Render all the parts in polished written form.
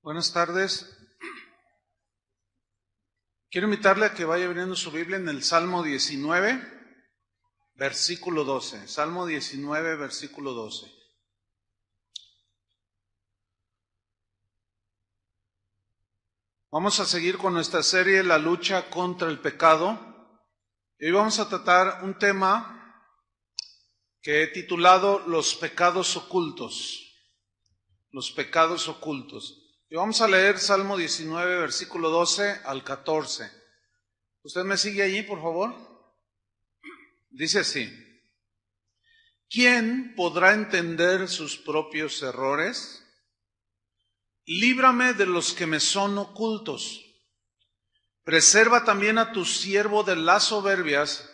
Buenas tardes. Quiero invitarle a que vaya abriendo su Biblia en el Salmo 19, versículo 12. Salmo 19, versículo 12. Vamos a seguir con nuestra serie La lucha contra el pecado. Y hoy vamos a tratar un tema que he titulado Los pecados ocultos. Los pecados ocultos. Y vamos a leer Salmo 19, versículo 12 al 14. ¿Usted me sigue allí, por favor? Dice así: ¿quién podrá entender sus propios errores? Líbrame de los que me son ocultos. Preserva también a tu siervo de las soberbias,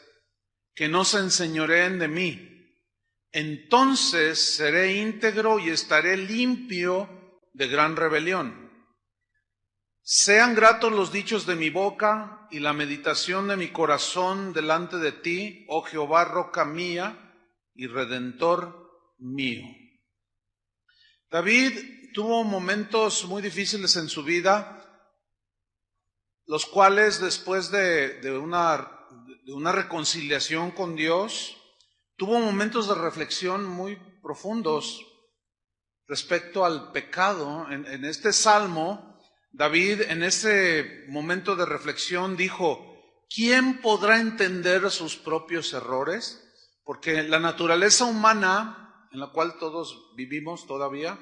que no se enseñoreen de mí. Entonces seré íntegro y estaré limpio de gran rebelión. Sean gratos los dichos de mi boca y la meditación de mi corazón delante de ti, oh Jehová, roca mía y redentor mío. David tuvo momentos muy difíciles en su vida, los cuales después de una reconciliación con Dios, tuvo momentos de reflexión muy profundos respecto al pecado. En este salmo, David, en ese momento de reflexión, dijo: ¿quién podrá entender sus propios errores? Porque la naturaleza humana, en la cual todos vivimos todavía,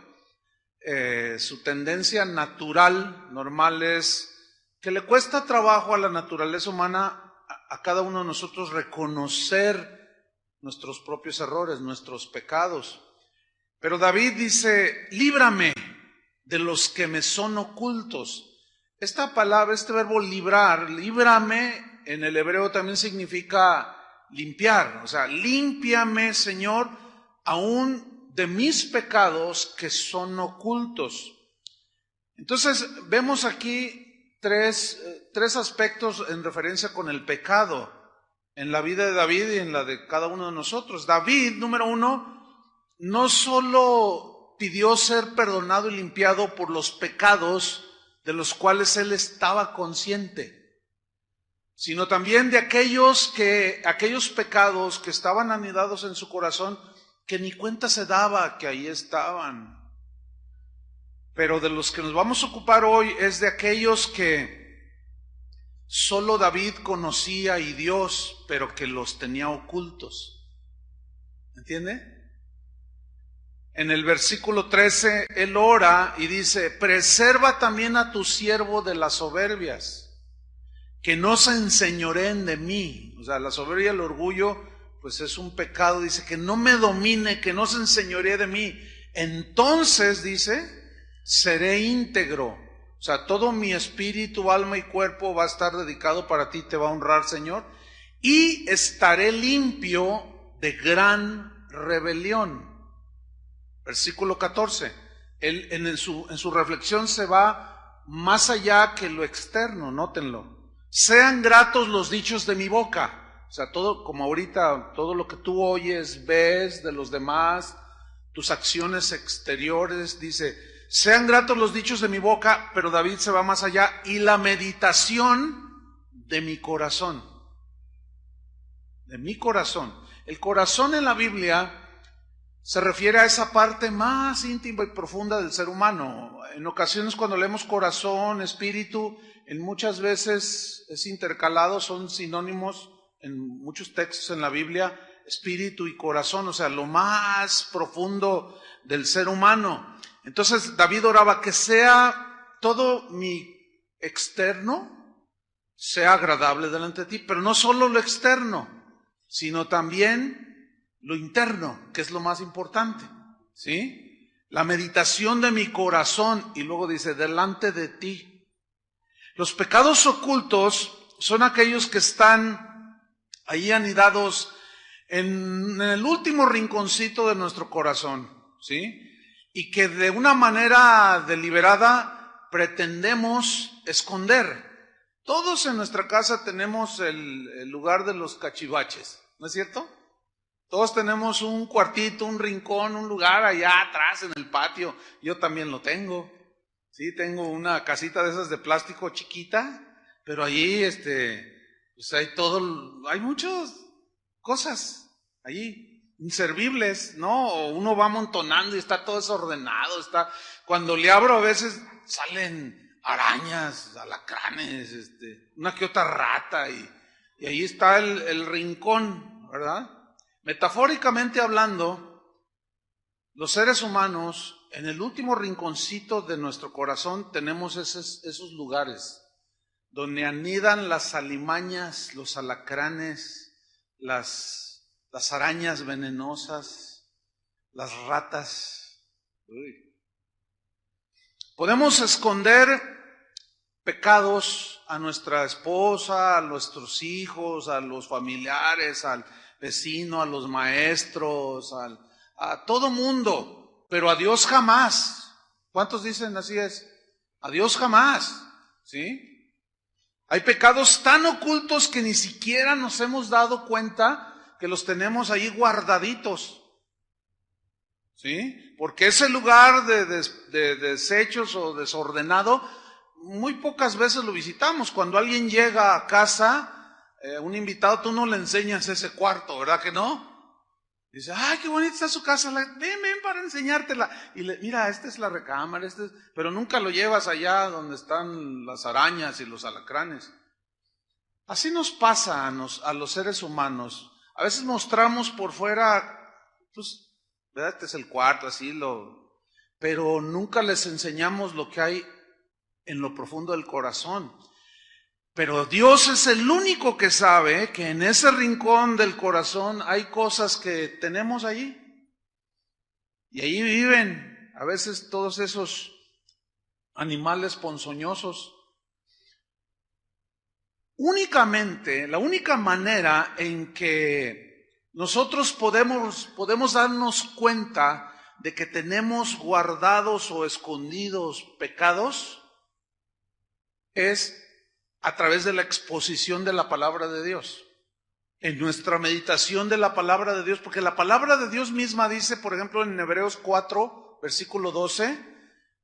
su tendencia natural, normal, es que le cuesta trabajo a la naturaleza humana, a cada uno de nosotros, reconocer nuestros propios errores, nuestros pecados. Pero David dice: líbrame de los que me son ocultos. Esta palabra, este verbo librar, líbrame, en el hebreo también significa limpiar. O sea, límpiame, Señor, aún de mis pecados que son ocultos. Entonces, vemos aquí tres aspectos en referencia con el pecado en la vida de David y en la de cada uno de nosotros. David, número uno, no solo pidió ser perdonado y limpiado por los pecados de los cuales él estaba consciente, sino también de aquellos pecados que estaban anidados en su corazón, que ni cuenta se daba que ahí estaban. Pero de los que nos vamos a ocupar hoy es de aquellos que solo David conocía y Dios, pero que los tenía ocultos. ¿Entiende? En el versículo 13, él ora y dice: preserva también a tu siervo de las soberbias, que no se enseñoreen de mí. O sea, la soberbia, el orgullo, pues es un pecado. Dice: que no me domine, que no se enseñoree de mí. Entonces, dice, seré íntegro. O sea, todo mi espíritu, alma y cuerpo va a estar dedicado para ti, te va a honrar, Señor. Y estaré limpio de gran rebelión. Versículo 14, él en su reflexión se va más allá que lo externo, nótenlo. Sean gratos los dichos de mi boca. O sea, todo, como ahorita, todo lo que tú oyes, ves de los demás, tus acciones exteriores, dice: sean gratos los dichos de mi boca, pero David se va más allá, y la meditación de mi corazón. De mi corazón. El corazón en la Biblia se refiere a esa parte más íntima y profunda del ser humano. En ocasiones, cuando leemos corazón, espíritu, en muchas veces es intercalado, son sinónimos en muchos textos en la Biblia, espíritu y corazón, o sea, lo más profundo del ser humano. Entonces David oraba: que sea todo mi externo, sea agradable delante de ti, pero no solo lo externo, sino también lo interno, que es lo más importante, ¿sí? La meditación de mi corazón, y luego dice: delante de ti. Los pecados ocultos son aquellos que están ahí anidados en el último rinconcito de nuestro corazón, ¿sí? Y que de una manera deliberada pretendemos esconder. Todos en nuestra casa tenemos el lugar de los cachivaches, ¿no es cierto? Todos tenemos un cuartito, un rincón, un lugar allá atrás en el patio. Yo también lo tengo, Sí, tengo una casita de esas de plástico chiquita, pero allí, pues hay muchas cosas allí, inservibles, ¿no? O uno va amontonando y está todo desordenado, cuando le abro a veces salen arañas, alacranes, una que otra rata, y ahí está el rincón, ¿verdad? Metafóricamente hablando, los seres humanos, en el último rinconcito de nuestro corazón tenemos esos lugares donde anidan las alimañas, los alacranes, las arañas venenosas, las ratas. Uy. Podemos esconder pecados a nuestra esposa, a nuestros hijos, a los familiares, al vecino, a los maestros, a todo mundo. Pero a Dios jamás. ¿Cuántos dicen así es? A Dios jamás. ¿Sí? Hay pecados tan ocultos que ni siquiera nos hemos dado cuenta que los tenemos ahí guardaditos. ¿Sí? Porque ese lugar de desechos o desordenado, muy pocas veces lo visitamos. Cuando alguien llega a casa, un invitado, tú no le enseñas ese cuarto, ¿verdad que no? Dice, ay, qué bonita está su casa, ven para enseñártela. Y mira, esta es la recámara, pero nunca lo llevas allá donde están las arañas y los alacranes. Así nos pasa a los seres humanos. A veces mostramos por fuera, pues, ¿verdad? Este es el cuarto, pero nunca les enseñamos lo que hay en lo profundo del corazón. Pero Dios es el único que sabe que en ese rincón del corazón hay cosas que tenemos allí. Y ahí viven a veces todos esos animales ponzoñosos. La única manera en que nosotros podemos darnos cuenta de que tenemos guardados o escondidos pecados es a través de la exposición de la palabra de Dios, en nuestra meditación de la palabra de Dios, porque la palabra de Dios misma dice, por ejemplo, en Hebreos 4, versículo 12,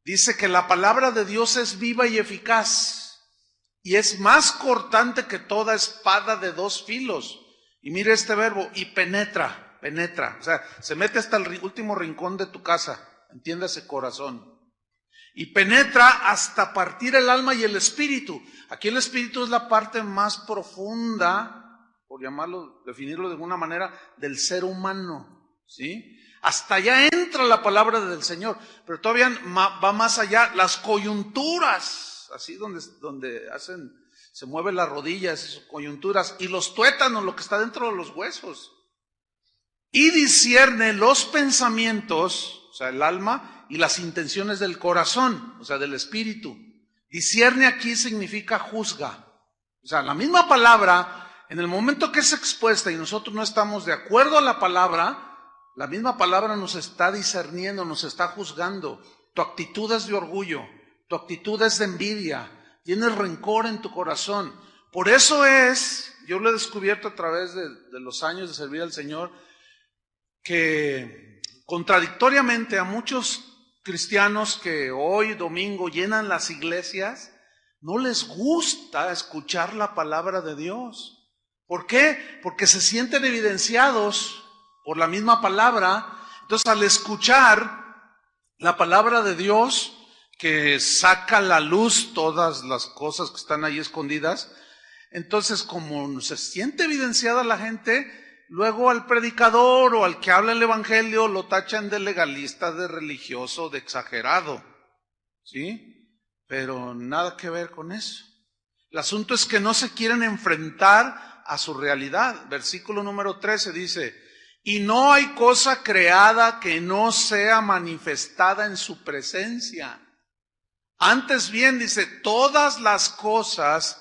dice que la palabra de Dios es viva y eficaz, y es más cortante que toda espada de dos filos. Y mire este verbo, y penetra, o sea, se mete hasta el último rincón de tu casa, entiéndase corazón. Y penetra hasta partir el alma y el espíritu. Aquí el espíritu es la parte más profunda, por definirlo de alguna manera, del ser humano, ¿sí? Hasta allá entra la palabra del Señor, pero todavía va más allá, las coyunturas, así donde se mueven las rodillas, esas coyunturas, y los tuétanos, lo que está dentro de los huesos. Y discierne los pensamientos, o sea, el alma, y las intenciones del corazón, o sea, del espíritu. Discierne aquí significa juzga. O sea, la misma palabra, en el momento que es expuesta y nosotros no estamos de acuerdo a la palabra, la misma palabra nos está discerniendo, nos está juzgando. Tu actitud es de orgullo, tu actitud es de envidia, tienes rencor en tu corazón. Por eso yo lo he descubierto a través de los años de servir al Señor, que contradictoriamente a muchos cristianos que hoy domingo llenan las iglesias, no les gusta escuchar la palabra de Dios. ¿Por qué? Porque se sienten evidenciados por la misma palabra. Entonces, al escuchar la palabra de Dios, que saca a la luz todas las cosas que están ahí escondidas, entonces como se siente evidenciada la gente, luego al predicador o al que habla el evangelio lo tachan de legalista, de religioso, de exagerado, ¿sí? Pero nada que ver con eso. El asunto es que no se quieren enfrentar a su realidad. Versículo número 13 dice, y no hay cosa creada que no sea manifestada en su presencia. Antes bien, dice, todas las cosas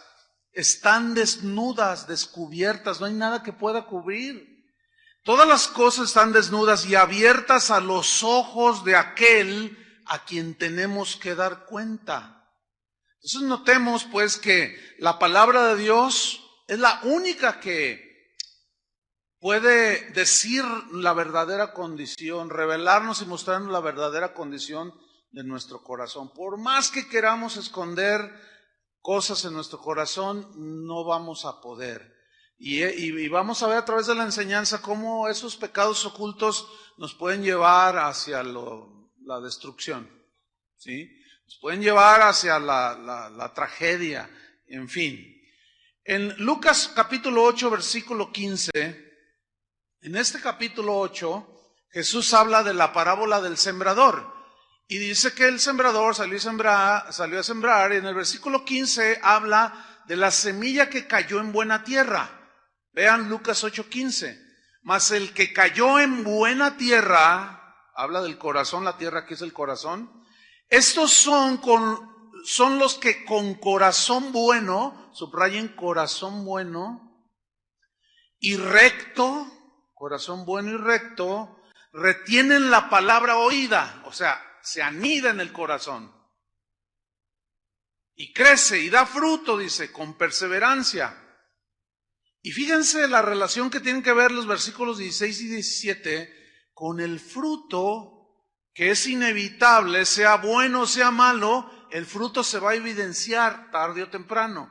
están desnudas, descubiertas, no hay nada que pueda cubrir. Todas las cosas están desnudas y abiertas a los ojos de aquel a quien tenemos que dar cuenta. Entonces notemos pues que la palabra de Dios es la única que puede decir la verdadera condición, revelarnos y mostrarnos la verdadera condición de nuestro corazón. Por más que queramos esconder cosas en nuestro corazón, no vamos a poder. Y vamos a ver a través de la enseñanza cómo esos pecados ocultos nos pueden llevar hacia la destrucción, ¿sí? Nos pueden llevar hacia la tragedia, en fin. En Lucas capítulo 8, versículo 15, en este capítulo 8, Jesús habla de la parábola del sembrador. Y dice que el sembrador salió a sembrar, y en el versículo 15 habla de la semilla que cayó en buena tierra. Vean Lucas 8:15. Mas el que cayó en buena tierra, habla del corazón, la tierra que es el corazón. Estos son los que con corazón bueno, subrayen corazón bueno y recto, corazón bueno y recto, retienen la palabra oída, o sea, se anida en el corazón. Y crece y da fruto, dice, con perseverancia. Y fíjense la relación que tienen que ver los versículos 16 y 17 con el fruto, que es inevitable, sea bueno o sea malo, el fruto se va a evidenciar tarde o temprano.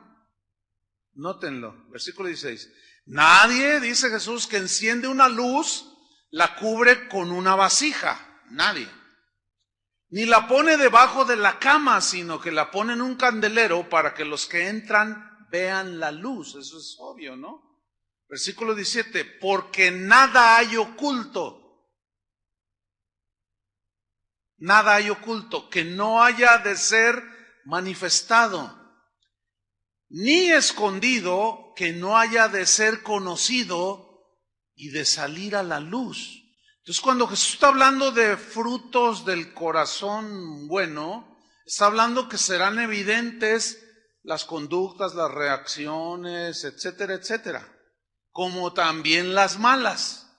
Nótenlo, versículo 16. Nadie, dice Jesús, que enciende una luz, la cubre con una vasija. Nadie. Ni la pone debajo de la cama, sino que la pone en un candelero para que los que entran vean la luz. Eso es obvio, ¿no? Versículo 17, porque nada hay oculto. Nada hay oculto que no haya de ser manifestado, ni escondido que no haya de ser conocido y de salir a la luz. Entonces, cuando Jesús está hablando de frutos del corazón bueno, está hablando que serán evidentes las conductas, las reacciones, etcétera, etcétera, como también las malas.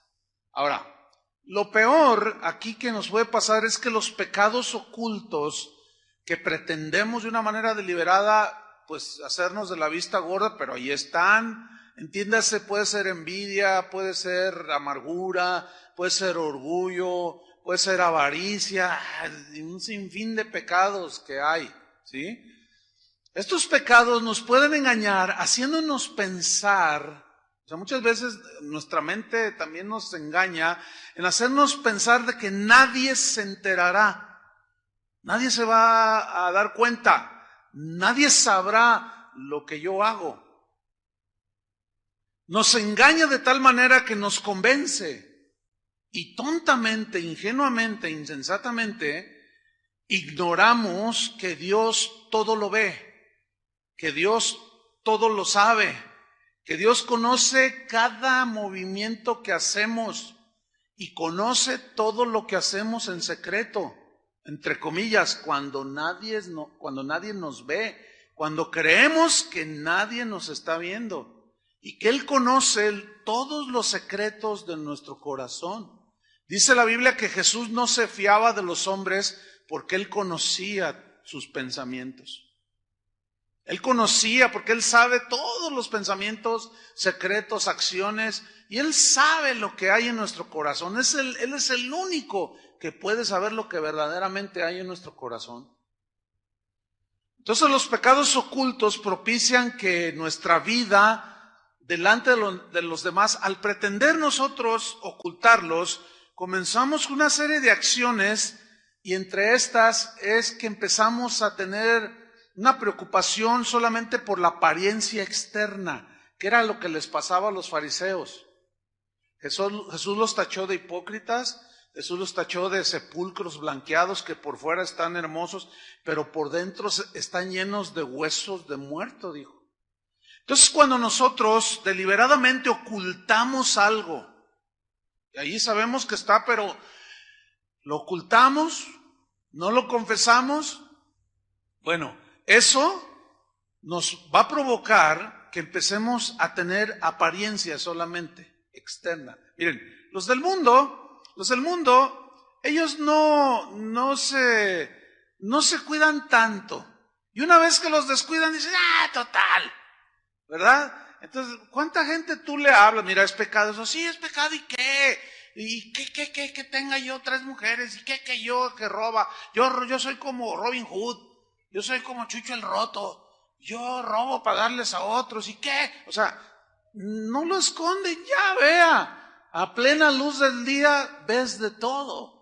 Ahora, lo peor aquí que nos puede pasar es que los pecados ocultos que pretendemos de una manera deliberada, pues hacernos de la vista gorda, pero ahí están, entiéndase, puede ser envidia, puede ser amargura, puede ser orgullo, puede ser avaricia, un sinfín de pecados que hay, ¿sí? Estos pecados nos pueden engañar haciéndonos pensar, o sea, muchas veces nuestra mente también nos engaña en hacernos pensar de que nadie se enterará, nadie se va a dar cuenta, nadie sabrá lo que yo hago. Nos engaña de tal manera que nos convence y tontamente, ingenuamente, insensatamente, ignoramos que Dios todo lo ve, que Dios todo lo sabe, que Dios conoce cada movimiento que hacemos y conoce todo lo que hacemos en secreto, entre comillas, cuando nadie nos ve, cuando creemos que nadie nos está viendo y que Él conoce todos los secretos de nuestro corazón. Dice la Biblia que Jesús no se fiaba de los hombres porque Él conocía sus pensamientos. Él conocía porque Él sabe todos los pensamientos secretos, acciones, y Él sabe lo que hay en nuestro corazón. Él es el único que puede saber lo que verdaderamente hay en nuestro corazón. Entonces los pecados ocultos propician que nuestra vida delante de los demás, al pretender nosotros ocultarlos, comenzamos una serie de acciones, y entre estas es que empezamos a tener una preocupación solamente por la apariencia externa, que era lo que les pasaba a los fariseos. Jesús los tachó de hipócritas, Jesús los tachó de sepulcros blanqueados que por fuera están hermosos, pero por dentro están llenos de huesos de muerto, dijo. Entonces, cuando nosotros deliberadamente ocultamos algo, y ahí sabemos que está, pero lo ocultamos, no lo confesamos, bueno, eso nos va a provocar que empecemos a tener apariencia solamente externa. Miren, los del mundo, ellos no se cuidan tanto. Y una vez que los descuidan, dicen, total, ¿verdad? Entonces, ¿cuánta gente tú le hablas? Mira, es pecado eso. Sí, es pecado, ¿y qué? y que tenga yo 3 mujeres, y que yo que roba, yo soy como Robin Hood, yo soy como Chucho el Roto, yo robo para darles a otros, y qué, o sea, no lo esconden, ya vea, a plena luz del día ves de todo.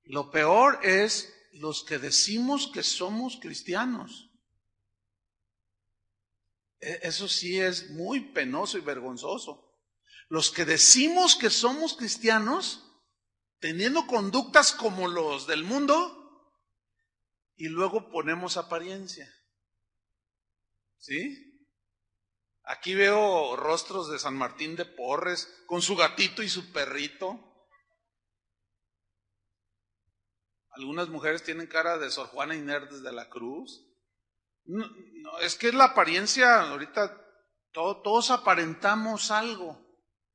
Lo peor es los que decimos que somos cristianos. Eso sí es muy penoso y vergonzoso. Los que decimos que somos cristianos, teniendo conductas como los del mundo, y luego ponemos apariencia. ¿Sí? Aquí veo rostros de San Martín de Porres, con su gatito y su perrito. Algunas mujeres tienen cara de Sor Juana Inés de la Cruz. No, es que es la apariencia, ahorita todos aparentamos algo,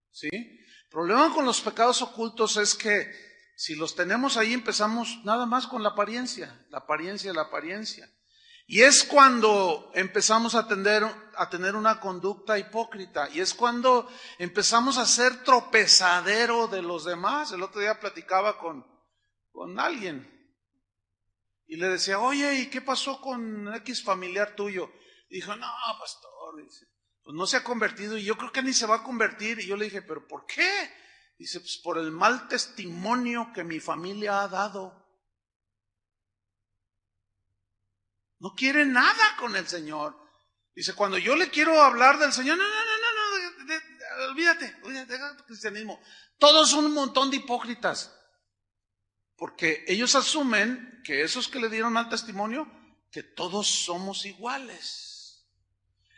¿sí? El problema con los pecados ocultos es que si los tenemos ahí empezamos nada más con la apariencia. Y es cuando empezamos a tener una conducta hipócrita, y es cuando empezamos a ser tropezadero de los demás. El otro día platicaba con alguien. Y le decía, oye, ¿y qué pasó con X familiar tuyo? Y dijo, no, pastor, dice, pues no se ha convertido y yo creo que ni se va a convertir. Y yo le dije, ¿pero por qué? Dice, pues por el mal testimonio que mi familia ha dado. No quiere nada con el Señor. Dice, cuando yo le quiero hablar del Señor, no, olvídate del cristianismo. Todos son un montón de hipócritas. Porque ellos asumen que esos que le dieron mal testimonio, que todos somos iguales.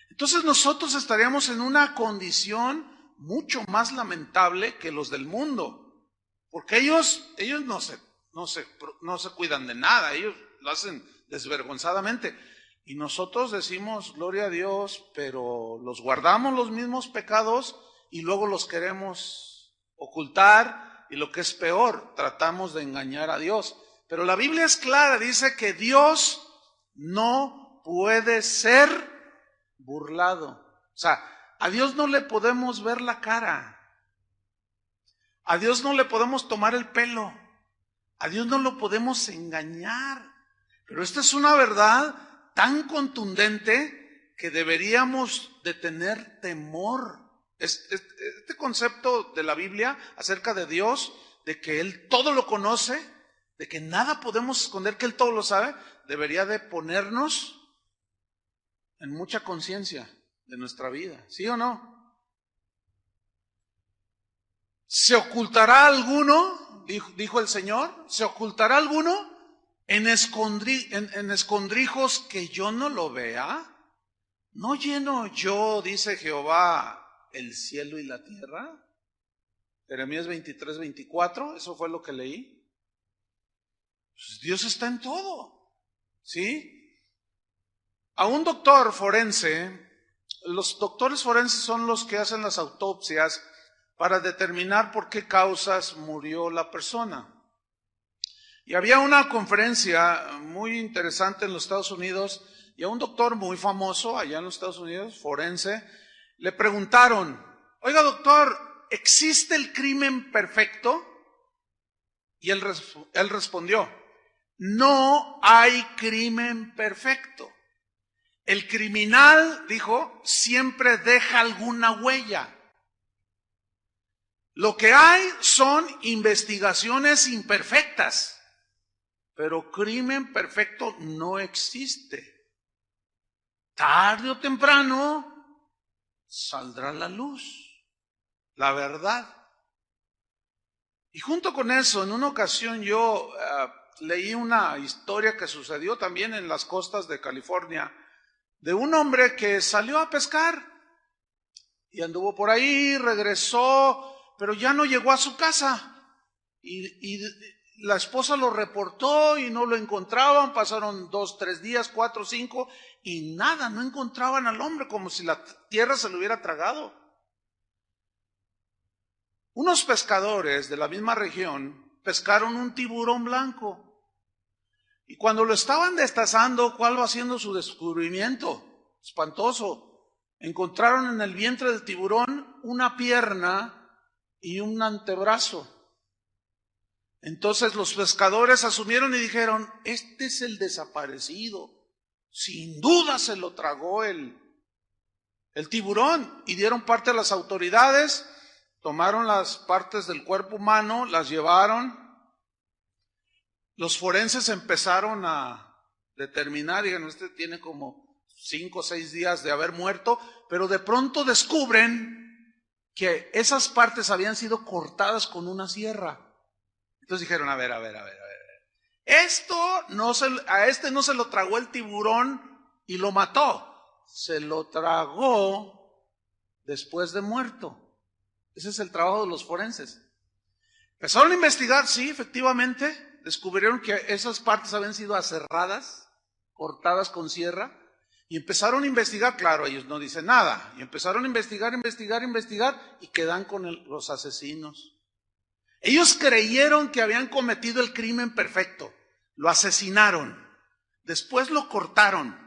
Entonces nosotros estaríamos en una condición mucho más lamentable que los del mundo. Porque ellos no se cuidan de nada, ellos lo hacen desvergonzadamente. Y nosotros decimos, gloria a Dios, pero los guardamos los mismos pecados y luego los queremos ocultar. Y lo que es peor, tratamos de engañar a Dios. Pero la Biblia es clara, dice que Dios no puede ser burlado. O sea, a Dios no le podemos ver la cara. A Dios no le podemos tomar el pelo. A Dios no lo podemos engañar. Pero esta es una verdad tan contundente que deberíamos de tener temor. Este concepto de la Biblia acerca de Dios, de que Él todo lo conoce, de que nada podemos esconder, que Él todo lo sabe, debería de ponernos en mucha conciencia de nuestra vida, ¿sí o no? ¿Se ocultará alguno, dijo el Señor, se ocultará alguno en escondrijos que yo no lo vea? ¿No lleno yo, dice Jehová, el cielo y la tierra? Jeremías 23, 24, eso fue lo que leí. Pues Dios está en todo, ¿sí? A un doctor forense, los doctores forenses son los que hacen las autopsias para determinar por qué causas murió la persona. Y había una conferencia muy interesante en los Estados Unidos, y a un doctor muy famoso allá en los Estados Unidos, forense, le preguntaron, oiga doctor, ¿existe el crimen perfecto? Y él respondió, no hay crimen perfecto. El criminal, dijo, siempre deja alguna huella. Lo que hay son investigaciones imperfectas, pero crimen perfecto no existe. Tarde o temprano saldrá la luz, la verdad. Y junto con eso, en una ocasión yo leí una historia que sucedió también en las costas de California, de un hombre que salió a pescar y anduvo por ahí, regresó, pero ya no llegó a su casa. Y la esposa lo reportó y no lo encontraban, pasaron 2, 3 días, 4, 5, y nada, no encontraban al hombre, como si la tierra se lo hubiera tragado. Unos pescadores de la misma región pescaron un tiburón blanco. Y cuando lo estaban destazando, ¿cuál va siendo su descubrimiento? Espantoso. Encontraron en el vientre del tiburón una pierna y un antebrazo. Entonces los pescadores asumieron y dijeron, este es el desaparecido. Sin duda se lo tragó el tiburón. Y dieron parte a las autoridades, tomaron las partes del cuerpo humano, las llevaron. Los forenses empezaron a determinar, digan, este tiene como 5 o 6 días de haber muerto, pero de pronto descubren que esas partes habían sido cortadas con una sierra. Entonces dijeron, a ver. A este no se lo tragó el tiburón y lo mató. Se lo tragó después de muerto. Ese es el trabajo de los forenses. Empezaron a investigar, sí, efectivamente, descubrieron que esas partes habían sido aserradas, cortadas con sierra, y empezaron a investigar, claro, ellos no dicen nada, y empezaron a investigar, y quedan con los asesinos. Ellos creyeron que habían cometido el crimen perfecto, lo asesinaron, después lo cortaron,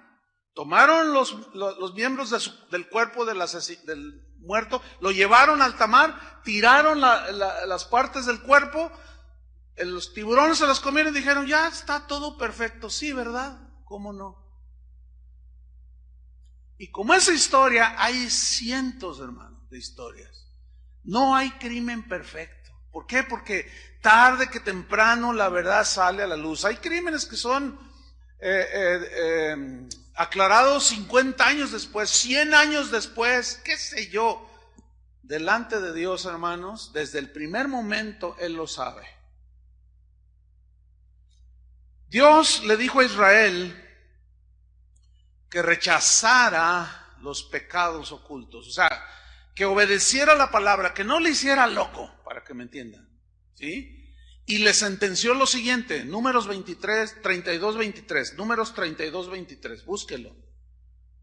tomaron los miembros del cuerpo del muerto, lo llevaron al alta mar, tiraron las partes del cuerpo, los tiburones se las comieron y dijeron, ya está todo perfecto. Sí, ¿verdad? ¿Cómo no? Y como esa historia, hay cientos, hermanos, de historias. No hay crimen perfecto. ¿Por qué? Porque tarde que temprano la verdad sale a la luz. Hay crímenes que son aclarados 50 años después, 100 años después, qué sé yo. Delante de Dios, hermanos, desde el primer momento Él lo sabe. Dios le dijo a Israel que rechazara los pecados ocultos, o sea, que obedeciera la palabra, que no le hiciera loco, para que me entiendan, ¿sí? Y le sentenció lo siguiente, Números 32-23, Números 32-23, búsquelo.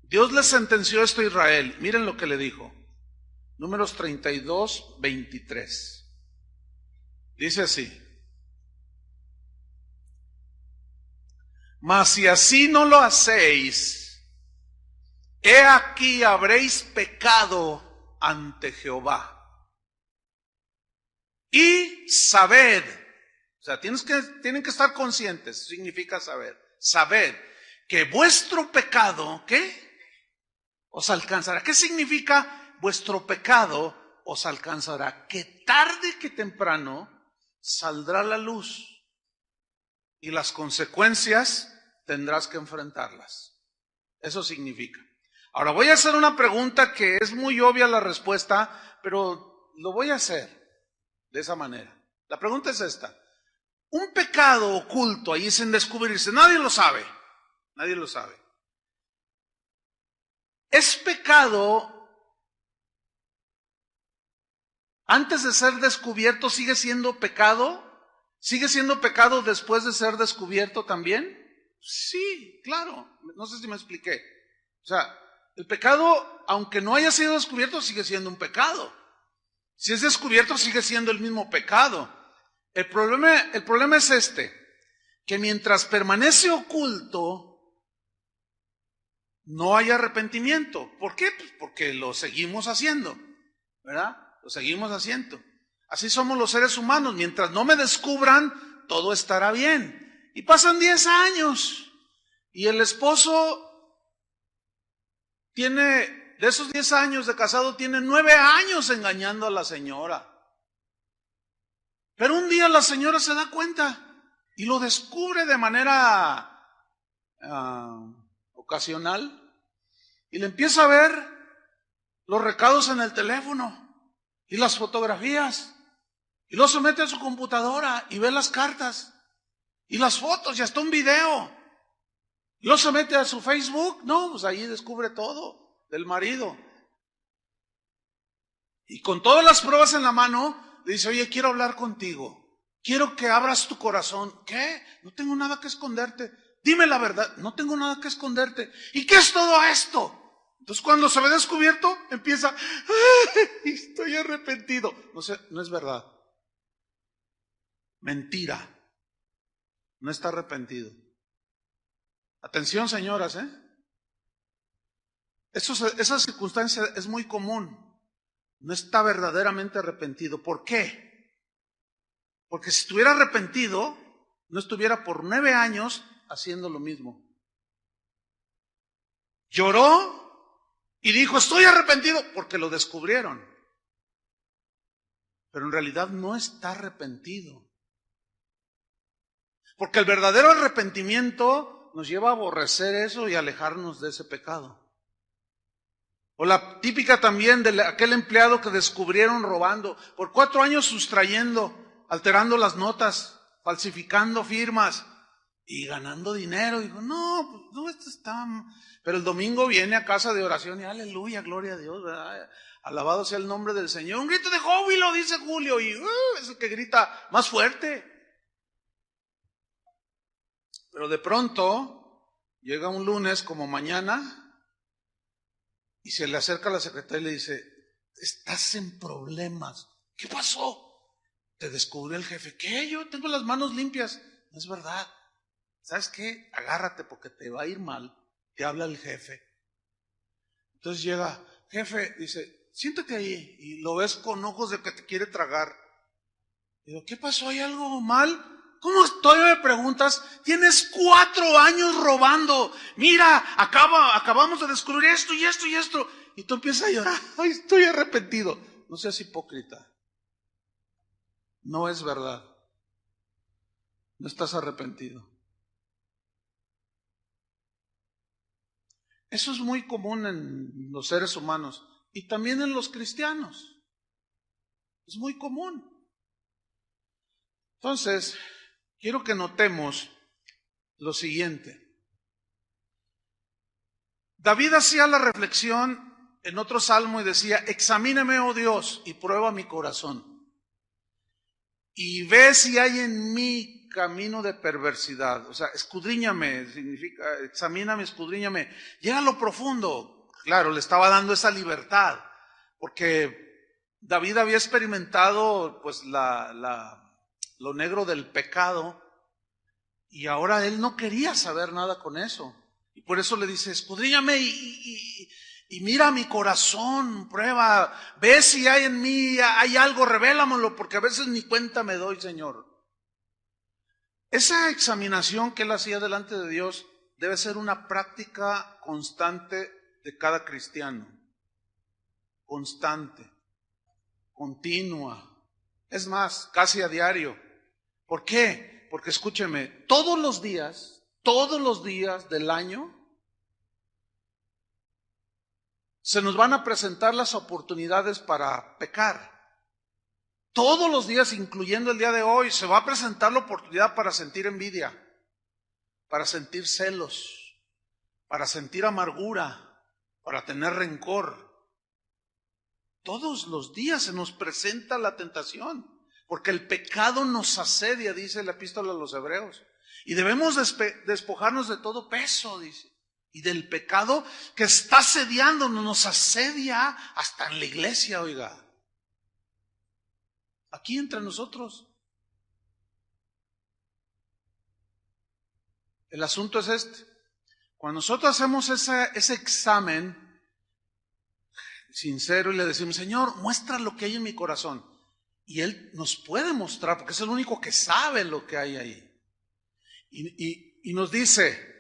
Dios le sentenció esto a Israel, miren lo que le dijo, Números 32-23, dice así. Mas si así no lo hacéis, he aquí habréis pecado ante Jehová. Y sabed, o sea, tienen que estar conscientes, significa saber. Sabed que vuestro pecado, ¿qué? Os alcanzará. ¿Qué significa vuestro pecado os alcanzará? Que tarde que temprano saldrá la luz y las consecuencias tendrás que enfrentarlas. Eso significa. Ahora voy a hacer una pregunta que es muy obvia la respuesta, pero lo voy a hacer de esa manera. La pregunta es esta. Un pecado oculto ahí sin descubrirse, nadie lo sabe. Nadie lo sabe. ¿Es pecado antes de ser descubierto sigue siendo pecado? ¿Sigue siendo pecado después de ser descubierto también? Sí, claro. No sé si me expliqué. O sea, el pecado, aunque no haya sido descubierto, sigue siendo un pecado. Si es descubierto, sigue siendo el mismo pecado. El problema es que mientras permanece oculto, no hay arrepentimiento. ¿Por qué? Pues porque lo seguimos haciendo, ¿verdad? Lo seguimos haciendo. Así somos los seres humanos. Mientras no me descubran, todo estará bien. Y pasan 10 años. Y el esposo de esos 10 años de casado, tiene 9 años engañando a la señora. Pero un día la señora se da cuenta y lo descubre de manera ocasional. Y le empieza a ver los recados en el teléfono y las fotografías. Y luego se mete a su computadora y ve las cartas y las fotos y hasta un video. Y luego se mete a su Facebook, no, pues ahí descubre todo del marido. Y con todas las pruebas en la mano, le dice, oye, quiero hablar contigo. Quiero que abras tu corazón. ¿Qué? No tengo nada que esconderte. Dime la verdad, no tengo nada que esconderte. ¿Y qué es todo esto? Entonces cuando se ve descubierto, empieza, estoy arrepentido. No es verdad. Mentira. No está arrepentido. Atención, señoras, Esa circunstancia es muy común. no está verdaderamente arrepentido. ¿Por qué? Porque si estuviera arrepentido, no estuviera por 9 años haciendo lo mismo. Lloró y dijo, estoy arrepentido, porque lo descubrieron. Pero en realidad no está arrepentido. Porque el verdadero arrepentimiento nos lleva a aborrecer eso y alejarnos de ese pecado. O la típica también de aquel empleado que descubrieron robando, por 4 años sustrayendo, alterando las notas, falsificando firmas y ganando dinero. Digo, no, esto está... Pero el domingo viene a casa de oración y aleluya, gloria a Dios, ¿verdad? Alabado sea el nombre del Señor. Un grito de júbilo, dice Julio, y es el que grita más fuerte. Pero de pronto llega un lunes como mañana y se le acerca a la secretaria y le dice, estás en problemas. ¿Qué pasó? Te descubrió el jefe. ¿Qué? Yo tengo las manos limpias. No es verdad. ¿Sabes qué? Agárrate porque te va a ir mal. Te habla el jefe. Entonces llega, jefe, dice, siéntate ahí. Y lo ves con ojos de que te quiere tragar. Digo, ¿qué pasó? ¿Hay algo mal? ¿Cómo todavía me preguntas? Tienes 4 años robando. Mira, acabamos de descubrir esto y esto y esto. Y tú empiezas a llorar. Ay, estoy arrepentido. No seas hipócrita. No es verdad. No estás arrepentido. Eso es muy común en los seres humanos y también en los cristianos. Es muy común. Entonces, quiero que notemos lo siguiente. David hacía la reflexión en otro salmo y decía, examíname, oh Dios, y prueba mi corazón. Y ve si hay en mí camino de perversidad. O sea, escudriñame, significa, examíname, escudriñame. Llega a lo profundo. Claro, le estaba dando esa libertad, porque David había experimentado pues lo negro del pecado y ahora él no quería saber nada con eso. Y por eso le dice, escudriñame y mira mi corazón, prueba, ve si hay en mí, hay algo, revélamelo, porque a veces ni cuenta me doy, Señor. Esa examinación que él hacía delante de Dios debe ser una práctica constante de cada cristiano. Constante, continua. Es más, casi a diario. ¿Por qué? Porque escúcheme, todos los días del año, se nos van a presentar las oportunidades para pecar. Todos los días, incluyendo el día de hoy, se va a presentar la oportunidad para sentir envidia, para sentir celos, para sentir amargura, para tener rencor. Todos los días se nos presenta la tentación, porque el pecado nos asedia, dice la epístola a los Hebreos. Y debemos despojarnos de todo peso, dice. Y del pecado que está asediándonos, nos asedia hasta en la iglesia, oiga. Aquí entre nosotros. El asunto es este. Cuando nosotros hacemos ese examen sincero y le decimos, Señor, muestra lo que hay en mi corazón. Y Él nos puede mostrar, porque es el único que sabe lo que hay ahí. Y nos dice,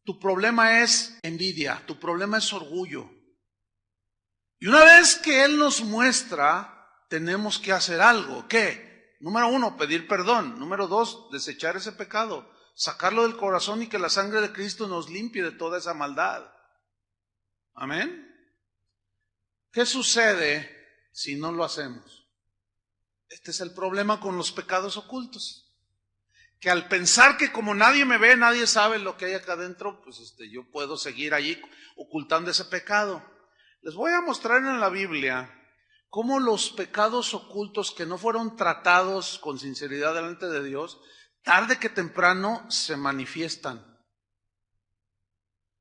tu problema es envidia, tu problema es orgullo. Y una vez que Él nos muestra, tenemos que hacer algo. ¿Qué? Número 1, pedir perdón. Número 2, desechar ese pecado, sacarlo del corazón y que la sangre de Cristo nos limpie de toda esa maldad. Amén. ¿Qué sucede si no lo hacemos? Este es el problema con los pecados ocultos. Que al pensar que como nadie me ve, nadie sabe lo que hay acá adentro, pues yo puedo seguir allí ocultando ese pecado. Les voy a mostrar en la Biblia cómo los pecados ocultos que no fueron tratados con sinceridad delante de Dios, tarde que temprano se manifiestan.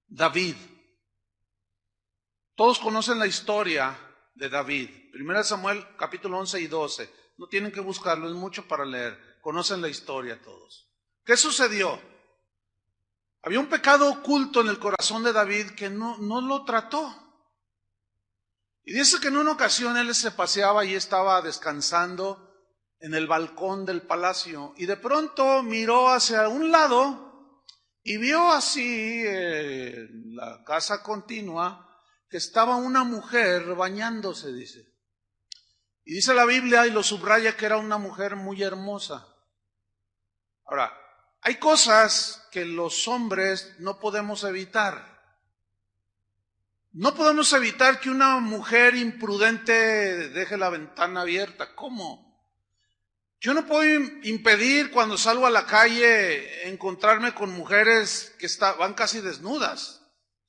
David. Todos conocen la historia de David. 1 Samuel capítulo 11 y 12. No tienen que buscarlo, es mucho para leer. Conocen la historia todos. ¿Qué sucedió? Había un pecado oculto en el corazón de David que no lo trató. Y dice que en una ocasión él se paseaba y estaba descansando en el balcón del palacio y de pronto miró hacia un lado y vio así en la casa continua que estaba una mujer bañándose, dice. Y dice la Biblia y lo subraya que era una mujer muy hermosa. Ahora, hay cosas que los hombres no podemos evitar. No podemos evitar que una mujer imprudente deje la ventana abierta. ¿Cómo? Yo no puedo impedir cuando salgo a la calle encontrarme con mujeres que van casi desnudas.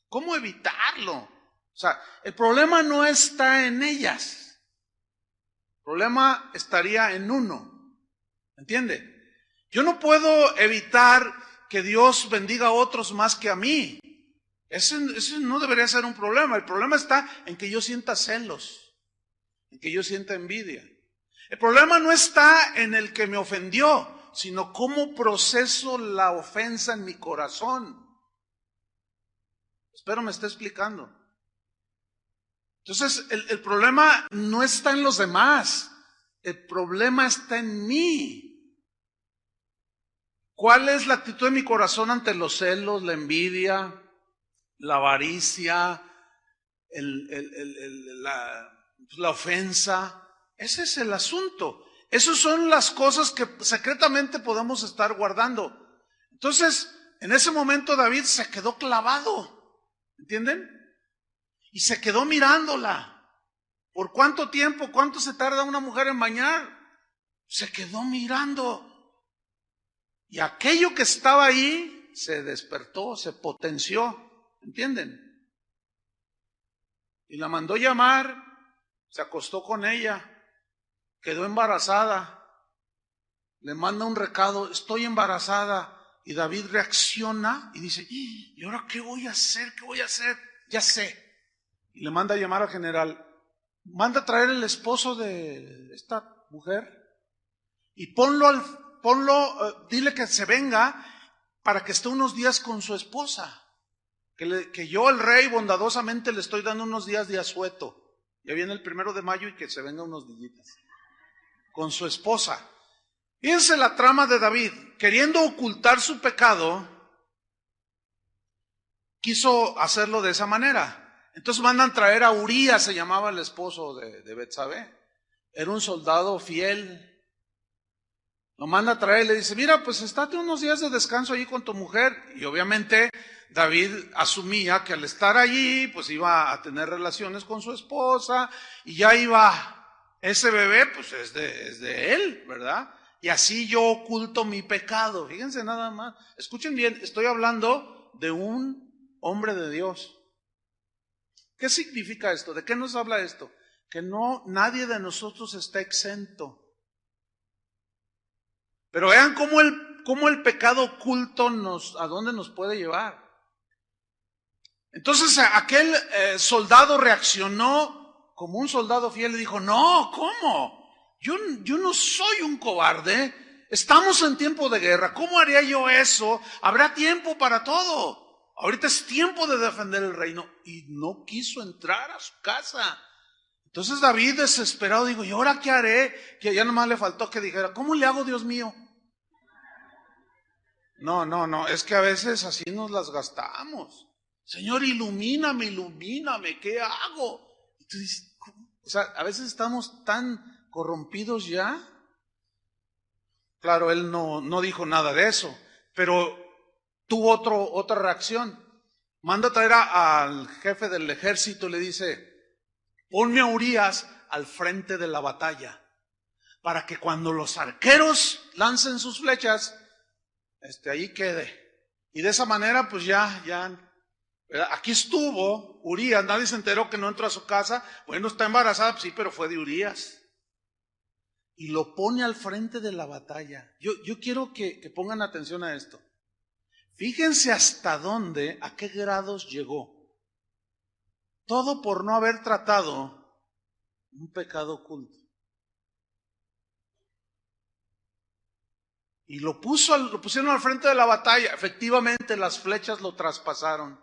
¿Cómo evitarlo? O sea, el problema no está en ellas. El problema estaría en uno. ¿Entiende? Yo no puedo evitar que Dios bendiga a otros más que a mí. Ese no debería ser un problema. El problema está en que yo sienta celos, en que yo sienta envidia. El problema no está en el que me ofendió, sino cómo proceso la ofensa en mi corazón. Espero me esté explicando. Entonces, el problema no está en los demás. El problema está en mí. ¿Cuál es la actitud de mi corazón ante los celos, la envidia, la avaricia, la ofensa? Ese es el asunto. Esas son las cosas que secretamente podemos estar guardando. Entonces, en ese momento David se quedó clavado, ¿entienden? Y se quedó mirándola. ¿Por cuánto tiempo? ¿Cuánto se tarda una mujer en bañar? Se quedó mirando. Y aquello que estaba ahí se despertó, se potenció, ¿entienden? Y la mandó llamar, se acostó con ella, quedó embarazada, le manda un recado, estoy embarazada, y David reacciona y dice, ¿y ahora qué voy a hacer? ¿Qué voy a hacer? Ya sé. Y le manda a llamar al general, manda a traer el esposo de esta mujer y dile que se venga para que esté unos días con su esposa. Que yo, el rey, bondadosamente le estoy dando unos días de asueto. Ya viene el 1 de mayo y que se venga unos días con su esposa. Fíjense la trama de David. Queriendo ocultar su pecado, quiso hacerlo de esa manera. Entonces mandan traer a Urías, se llamaba el esposo de Betsabé. Era un soldado fiel. Lo manda a traer y le dice, mira, pues estate unos días de descanso allí con tu mujer. Y obviamente David asumía que al estar allí, pues iba a tener relaciones con su esposa y ya iba, ese bebé pues es de él, ¿verdad? Y así yo oculto mi pecado. Fíjense nada más. Escuchen bien, estoy hablando de un hombre de Dios. ¿Qué significa esto? ¿De qué nos habla esto? Que nadie de nosotros está exento. Pero vean cómo el pecado oculto ¿a dónde nos puede llevar? Entonces aquel soldado reaccionó como un soldado fiel y dijo, no, ¿cómo? Yo no soy un cobarde. Estamos en tiempo de guerra. ¿Cómo haría yo eso? Habrá tiempo para todo. Ahorita es tiempo de defender el reino. Y no quiso entrar a su casa. Entonces David, desesperado, dijo, ¿y ahora qué haré? Que ya nomás le faltó que dijera, ¿cómo le hago, Dios mío? No, es que a veces así nos las gastamos. Señor, ilumíname, ¿qué hago? Entonces, o sea, a veces estamos tan corrompidos ya. Claro, él no dijo nada de eso, pero tuvo otra reacción. Manda a traer al jefe del ejército y le dice, ponme a Urías al frente de la batalla, para que cuando los arqueros lancen sus flechas, ahí quede. Y de esa manera, pues ya, aquí estuvo Urías, nadie se enteró que no entró a su casa. Bueno, está embarazada, pues sí, pero fue de Urías. Y lo pone al frente de la batalla. Yo quiero que pongan atención a esto. Fíjense hasta dónde, a qué grados llegó. Todo por no haber tratado un pecado oculto. Y lo pusieron al frente de la batalla. Efectivamente, las flechas lo traspasaron.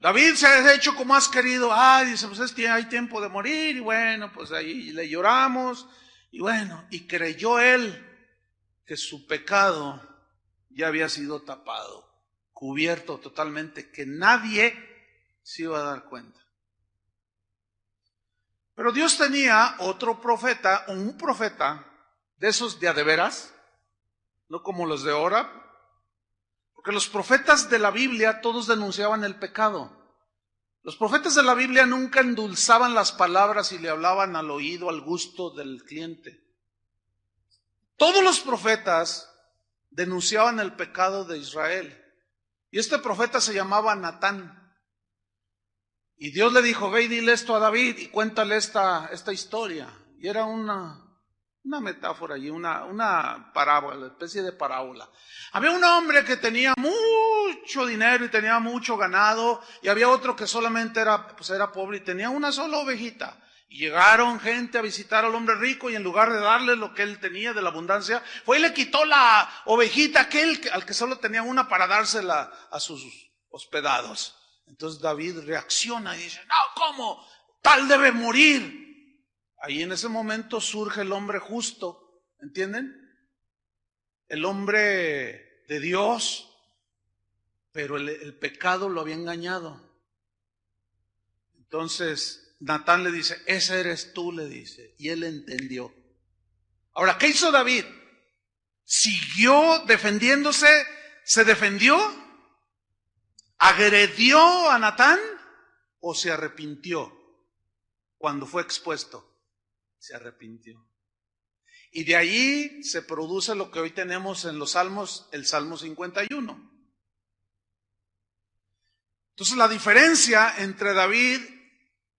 David se ha hecho como has querido. Dice, pues hay tiempo de morir. Y bueno, pues ahí le lloramos. Y bueno, y creyó él que su pecado ya había sido tapado, cubierto totalmente, que nadie se iba a dar cuenta. Pero Dios tenía otro profeta, o un profeta de esos de a de veras, no como los de ahora, porque los profetas de la Biblia todos denunciaban el pecado. Los profetas de la Biblia nunca endulzaban las palabras y le hablaban al oído, al gusto del cliente. Todos los profetas denunciaban el pecado de Israel. Y este profeta se llamaba Natán. Y Dios le dijo, ve y dile esto a David y cuéntale esta historia. Y era una metáfora y una parábola, especie de parábola. Había un hombre que tenía mucho dinero y tenía mucho ganado, y había otro que solamente era pobre y tenía una sola ovejita. Y llegaron gente a visitar al hombre rico, y en lugar de darle lo que él tenía de la abundancia, fue y le quitó la ovejita al que solo tenía una para dársela a sus hospedados. Entonces David reacciona y dice, no, ¿cómo? Tal debe morir. Ahí en ese momento surge el hombre justo, ¿entienden? El hombre de Dios, pero el pecado lo había engañado. Entonces Natán le dice, ese eres tú, le dice, y él entendió. Ahora, ¿qué hizo David? ¿Siguió defendiéndose? ¿Se defendió? ¿Agredió a Natán o se arrepintió cuando fue expuesto? Se arrepintió. Y de ahí se produce lo que hoy tenemos en los Salmos, el Salmo 51. Entonces la diferencia entre David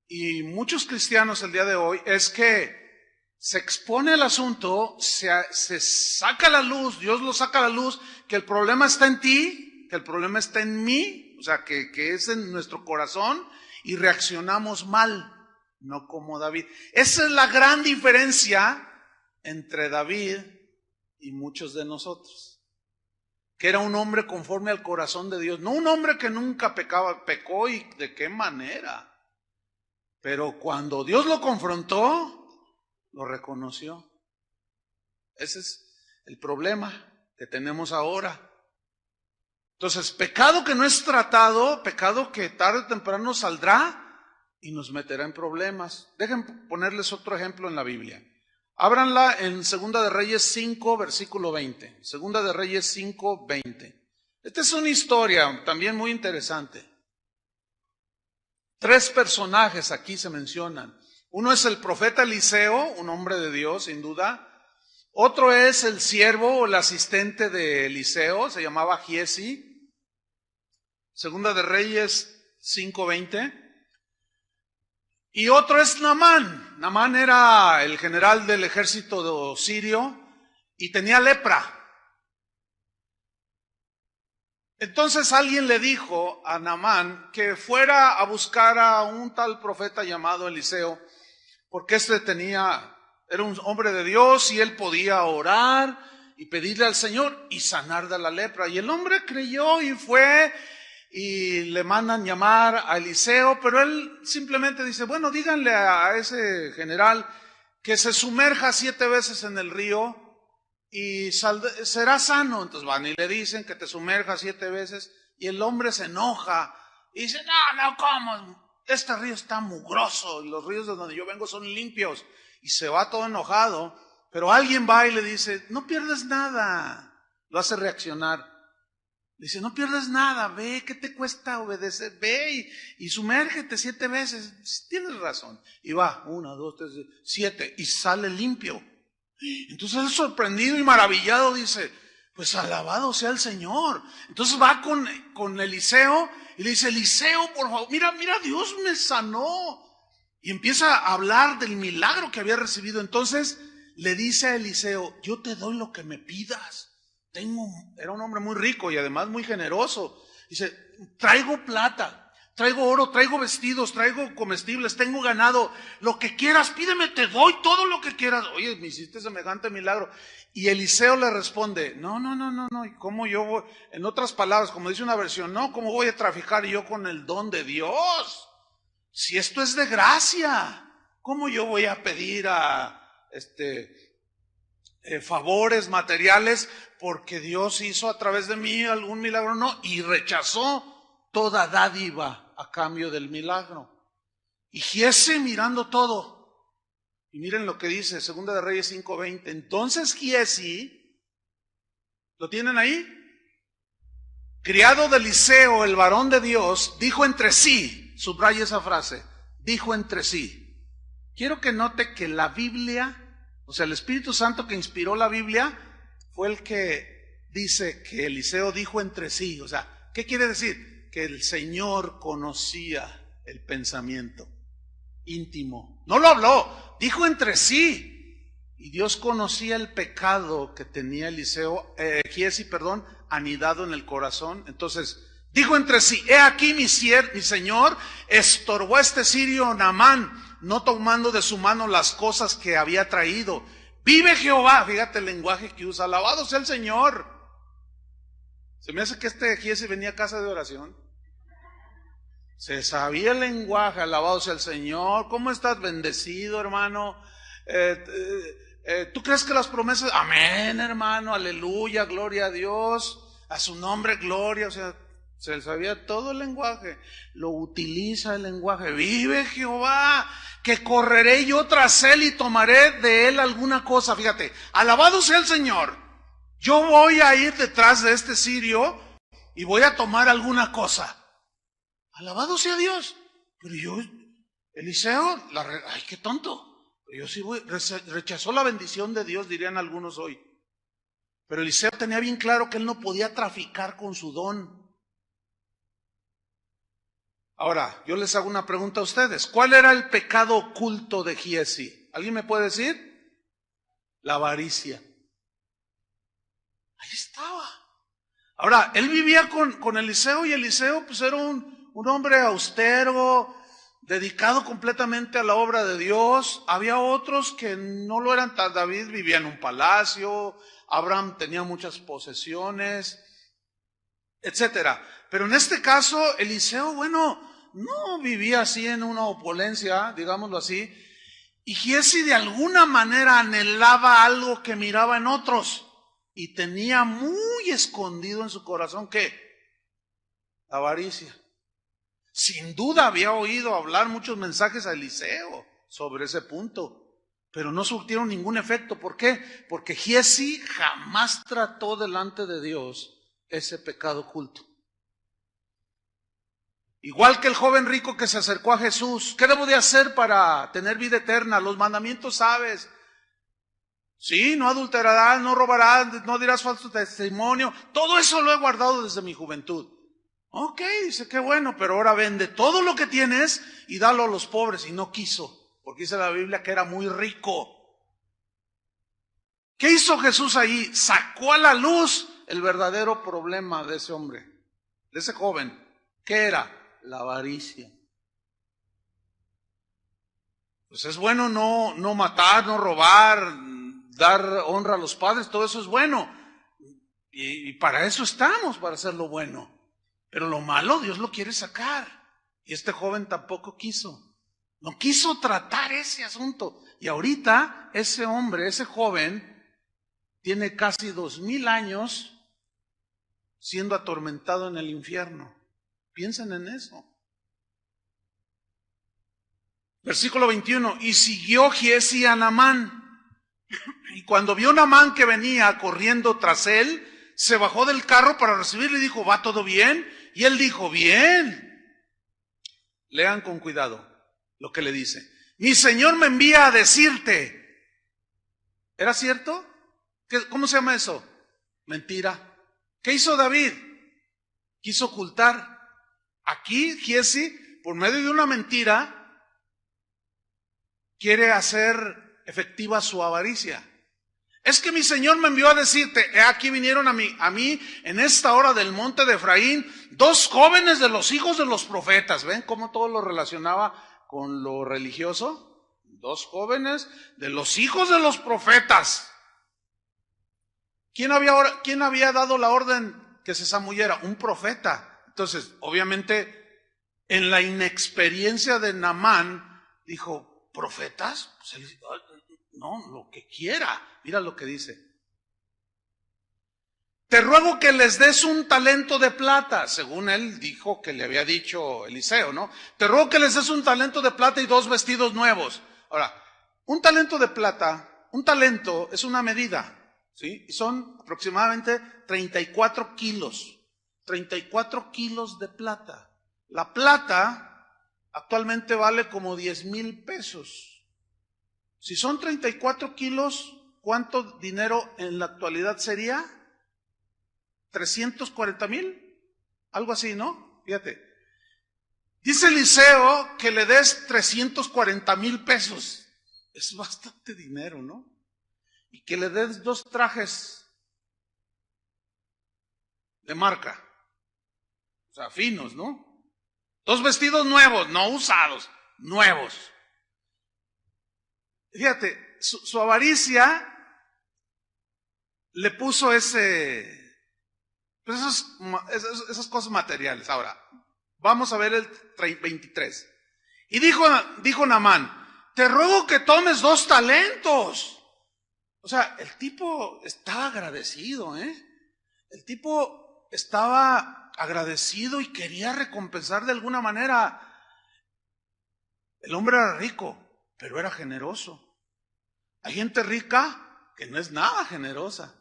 y muchos cristianos el día de hoy es que se expone el asunto, se saca a la luz, Dios lo saca a la luz, que el problema está en ti, que el problema está en mí, o sea, que es en nuestro corazón, y reaccionamos mal, no como David. Esa es la gran diferencia entre David y muchos de nosotros, que era un hombre conforme al corazón de Dios, no un hombre que nunca pecó y de qué manera, pero cuando Dios lo confrontó, lo reconoció. Ese es el problema que tenemos ahora. Entonces, pecado que no es tratado, pecado que tarde o temprano saldrá y nos meterá en problemas. Dejen ponerles otro ejemplo en la Biblia. Ábranla en 2 de Reyes 5, versículo 20. 2 de Reyes 5, 20. Esta es una historia también muy interesante. 3 personajes aquí se mencionan. Uno es el profeta Eliseo, un hombre de Dios, sin duda. Otro es el siervo o el asistente de Eliseo, se llamaba Giesi. 2 de Reyes 5:20. Y otro es Naamán. Naamán era el general del ejército sirio y tenía lepra. Entonces alguien le dijo a Naamán que fuera a buscar a un tal profeta llamado Eliseo, porque era un hombre de Dios y él podía orar y pedirle al Señor y sanar de la lepra. Y el hombre creyó y fue, y le mandan llamar a Eliseo, pero él simplemente dice, bueno, díganle a ese general que se sumerja 7 veces en el río y será sano. Entonces van y le dicen que te sumerja 7 veces, y el hombre se enoja y dice, no, ¿cómo? Este río está mugroso y los ríos de donde yo vengo son limpios. Y se va todo enojado, pero alguien va y le dice, no pierdes nada. Lo hace reaccionar. Dice, no pierdes nada, ve, ¿qué te cuesta obedecer? Ve y sumérgete 7 veces. Tienes razón. Y va, 1, 2, 3, 7, y sale limpio. Entonces él, sorprendido y maravillado, dice, pues alabado sea el Señor. Entonces va con Eliseo y le dice, Eliseo, por favor, mira, Dios me sanó. Y empieza a hablar del milagro que había recibido. Entonces le dice a Eliseo, yo te doy lo que me pidas. Era un hombre muy rico y además muy generoso. Dice, traigo plata, traigo oro, traigo vestidos, traigo comestibles, tengo ganado, lo que quieras, pídeme, te doy todo lo que quieras. Oye, me hiciste semejante milagro. Y Eliseo le responde, no, ¿y cómo yo voy? En otras palabras, como dice una versión, no, ¿cómo voy a traficar yo con el don de Dios? Si esto es de gracia, ¿cómo yo voy a pedir favores materiales porque Dios hizo a través de mí algún milagro? No, y rechazó toda dádiva a cambio del milagro. Y Giezi mirando todo, y miren lo que dice, Segunda de Reyes 5:20. Entonces Giezi, ¿lo tienen ahí? Criado de Eliseo, el varón de Dios, dijo entre sí, subraya esa frase, dijo entre sí. Quiero que note que la Biblia, o sea, el Espíritu Santo que inspiró la Biblia, fue el que dice que Eliseo dijo entre sí. O sea, ¿qué quiere decir? Que el Señor conocía el pensamiento íntimo. No lo habló, dijo entre sí. Y Dios conocía el pecado que tenía Giezi, anidado en el corazón. Entonces, dijo entre sí, he aquí mi señor estorbó a este sirio Naamán, no tomando de su mano las cosas que había traído. Vive Jehová, fíjate el lenguaje que usa, alabado sea el Señor. Se me hace que Giezi venía a casa de oración. Se sabía el lenguaje, alabado sea el Señor. ¿Cómo estás? Bendecido, hermano. ¿Tú crees que las promesas? Amén, hermano, aleluya, gloria a Dios, a su nombre, gloria. O sea, se sabía todo el lenguaje, lo utiliza el lenguaje. Vive Jehová, que correré yo tras él y tomaré de él alguna cosa. Fíjate, alabado sea el Señor. Yo voy a ir detrás de este sirio y voy a tomar alguna cosa. Alabado sea Dios. Pero yo, Eliseo, ay, qué tonto. Yo sí rechazó la bendición de Dios, dirían algunos hoy. Pero Eliseo tenía bien claro que él no podía traficar con su don. Ahora, yo les hago una pregunta a ustedes. ¿Cuál era el pecado oculto de Giezi? ¿Alguien me puede decir? La avaricia. Ahí estaba. Ahora, él vivía con Eliseo, y Eliseo pues era un hombre austero, dedicado completamente a la obra de Dios. Había otros que no lo eran. David vivía en un palacio, Abraham tenía muchas posesiones, etcétera. Pero en este caso, Eliseo, no vivía así en una opulencia, digámoslo así. Y Giezi de alguna manera anhelaba algo que miraba en otros, y tenía muy escondido en su corazón, ¿qué? La avaricia. Sin duda había oído hablar muchos mensajes a Eliseo sobre ese punto, pero no surtieron ningún efecto. ¿Por qué? Porque Giezi jamás trató delante de Dios ese pecado oculto. Igual que el joven rico que se acercó a Jesús. ¿Qué debo de hacer para tener vida eterna? Los mandamientos sabes. Sí, no adulterarás, no robarás, no dirás falso testimonio. Todo eso lo he guardado desde mi juventud. Ok, dice, qué bueno, pero ahora vende todo lo que tienes y dalo a los pobres. Y no quiso, porque dice la Biblia que era muy rico. ¿Qué hizo Jesús ahí? Sacó a la luz el verdadero problema de ese hombre, de ese joven. ¿Qué era? La avaricia. Pues es bueno no matar, no robar, dar honra a los padres, todo eso es bueno. Y para eso estamos, para hacer lo bueno. Pero lo malo Dios lo quiere sacar. Y este joven tampoco quiso. No quiso tratar ese asunto. Y ahorita ese hombre, ese joven, tiene casi 2000 años siendo atormentado en el infierno. Piensen en eso. Versículo 21. Y siguió Giezi a Naamán. Y cuando vio Naamán que venía corriendo tras él, se bajó del carro para recibirle y dijo, ¿va todo bien? Y él dijo, bien. Lean con cuidado lo que le dice. Mi Señor me envía a decirte. ¿Era cierto? ¿Cómo se llama eso? Mentira. ¿Qué hizo David? Quiso ocultar. Aquí Giezi, por medio de una mentira, quiere hacer efectiva su avaricia. Es que mi Señor me envió a decirte, he aquí vinieron a mí en esta hora del monte de Efraín, 2 jóvenes de los hijos de los profetas. ¿Ven cómo todo lo relacionaba con lo religioso? 2 jóvenes de los hijos de los profetas. ¿Quién había dado la orden que se zambullera? Un profeta. Entonces, obviamente, en la inexperiencia de Naamán, dijo, ¿profetas? Pues no, lo que quiera. Mira lo que dice. Te ruego que les des un talento de plata, según él dijo que le había dicho Eliseo, ¿no? Te ruego que les des un talento de plata y 2 vestidos nuevos. Ahora, un talento de plata, un talento es una medida, ¿sí? Y son aproximadamente 34 kilos. 34 kilos de plata. La plata actualmente vale como 10,000 pesos. Si son 34 kilos, ¿cuánto dinero en la actualidad sería? 340,000, algo así, ¿no? Fíjate. Dice Eliseo que le des 340,000 pesos. Es bastante dinero, ¿no? Y que le des 2 trajes de marca. O sea, finos, ¿no? 2 vestidos nuevos, no usados, nuevos. Fíjate, su avaricia le puso esas cosas materiales. Ahora, vamos a ver el 23. Y dijo Naamán, te ruego que tomes 2 talentos. O sea, el tipo estaba agradecido, ¿eh? El tipo estaba agradecido y quería recompensar de alguna manera. El hombre era rico, pero era generoso. Hay gente rica que no es nada generosa.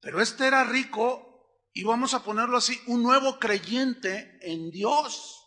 Pero este era rico y vamos a ponerlo así, un nuevo creyente en Dios.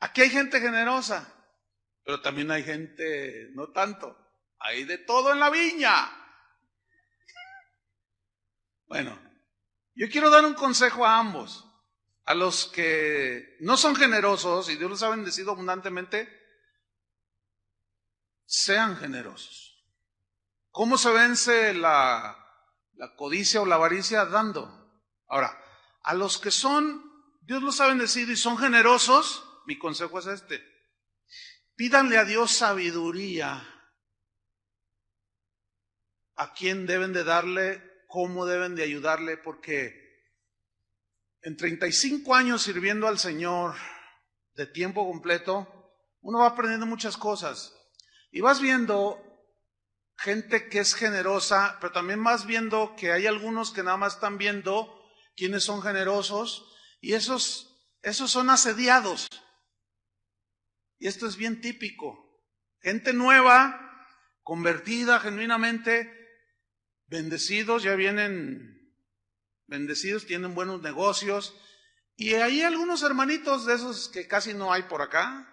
Aquí hay gente generosa, pero también hay gente no tanto. Hay de todo en la viña. Bueno, yo quiero dar un consejo a ambos. A los que no son generosos y Dios los ha bendecido abundantemente, sean generosos. ¿Cómo se vence la codicia o la avaricia? Dando. Ahora, a los que Dios los ha bendecido y son generosos, mi consejo es este: pídanle a Dios sabiduría a quién deben de darle, cómo deben de ayudarle, porque en 35 años sirviendo al Señor de tiempo completo, uno va aprendiendo muchas cosas y vas viendo gente que es generosa, pero también vas viendo que hay algunos que nada más están viendo quiénes son generosos y esos son asediados. Y esto es bien típico. Gente nueva, convertida genuinamente, bendecidos, ya vienen bendecidos, tienen buenos negocios. Y hay algunos hermanitos de esos que casi no hay por acá,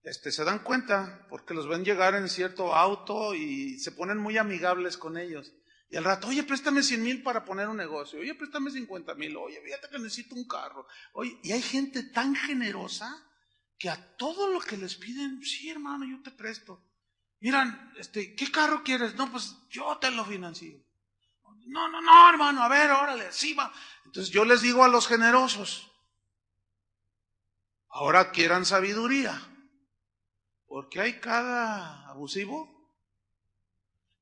se dan cuenta porque los ven llegar en cierto auto y se ponen muy amigables con ellos. Y al rato, oye, préstame 100,000 para poner un negocio. Oye, préstame 50,000. Oye, fíjate que necesito un carro. Oye, y hay gente tan generosa que a todo lo que les piden, sí, hermano, yo te presto. Miran, ¿qué carro quieres? No, pues yo te lo financio. No, hermano, a ver, órale, sí va. Entonces yo les digo a los generosos, ahora quieran sabiduría, porque hay cada abusivo.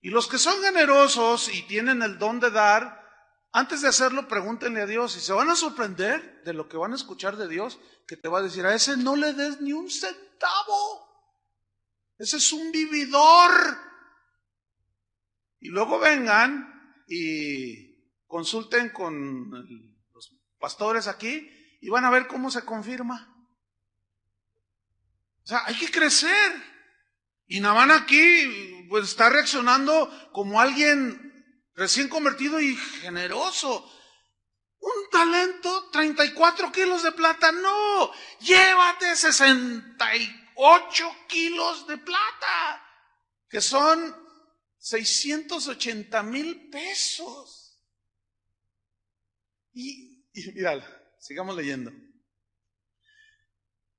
Y los que son generosos y tienen el don de dar, Antes de hacerlo, pregúntenle a Dios y se van a sorprender de lo que van a escuchar de Dios, que te va a decir: a ese no le des ni un centavo. Ese es un vividor. Y luego vengan y consulten con los pastores aquí y van a ver cómo se confirma. O sea, hay que crecer. Y Naamán aquí pues está reaccionando como alguien recién convertido y generoso. Un talento, 34 kilos de plata. No, llévate 68 kilos de plata, que son 680,000 pesos. Y mira, sigamos leyendo.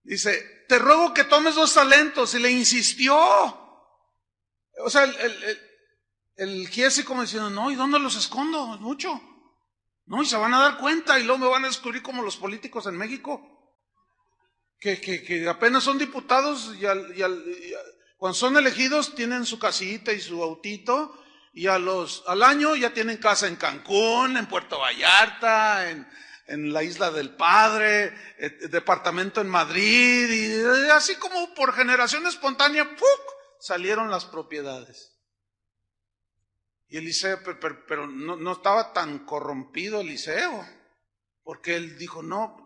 Dice: te ruego que tomes 2 talentos. Y le insistió. O sea, el Giesi como diciendo: no, ¿y dónde los escondo? Es mucho. No, y se van a dar cuenta y luego me van a descubrir como los políticos en México. Que apenas son diputados y cuando son elegidos tienen su casita y su autito. Y al año ya tienen casa en Cancún, en Puerto Vallarta, en la Isla del Padre, departamento en Madrid, y así como por generación espontánea, ¡puf!, salieron las propiedades. Y Eliseo, pero no estaba tan corrompido Eliseo, porque él dijo: no,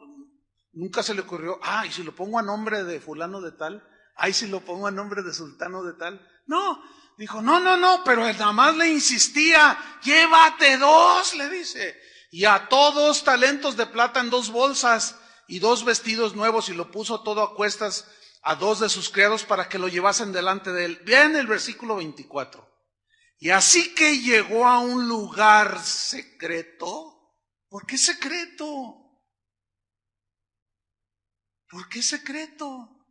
nunca se le ocurrió: y si lo pongo a nombre de fulano de tal, si lo pongo a nombre de sultano de tal. No, dijo: no, pero nada más le insistía: llévate 2, le dice. Y ató 2 talentos de plata en 2 bolsas y 2 vestidos nuevos, y lo puso todo a cuestas a 2 de sus criados para que lo llevasen delante de él. Vean el versículo 24. Y así que llegó a un lugar secreto. ¿Por qué secreto? ¿Por qué secreto?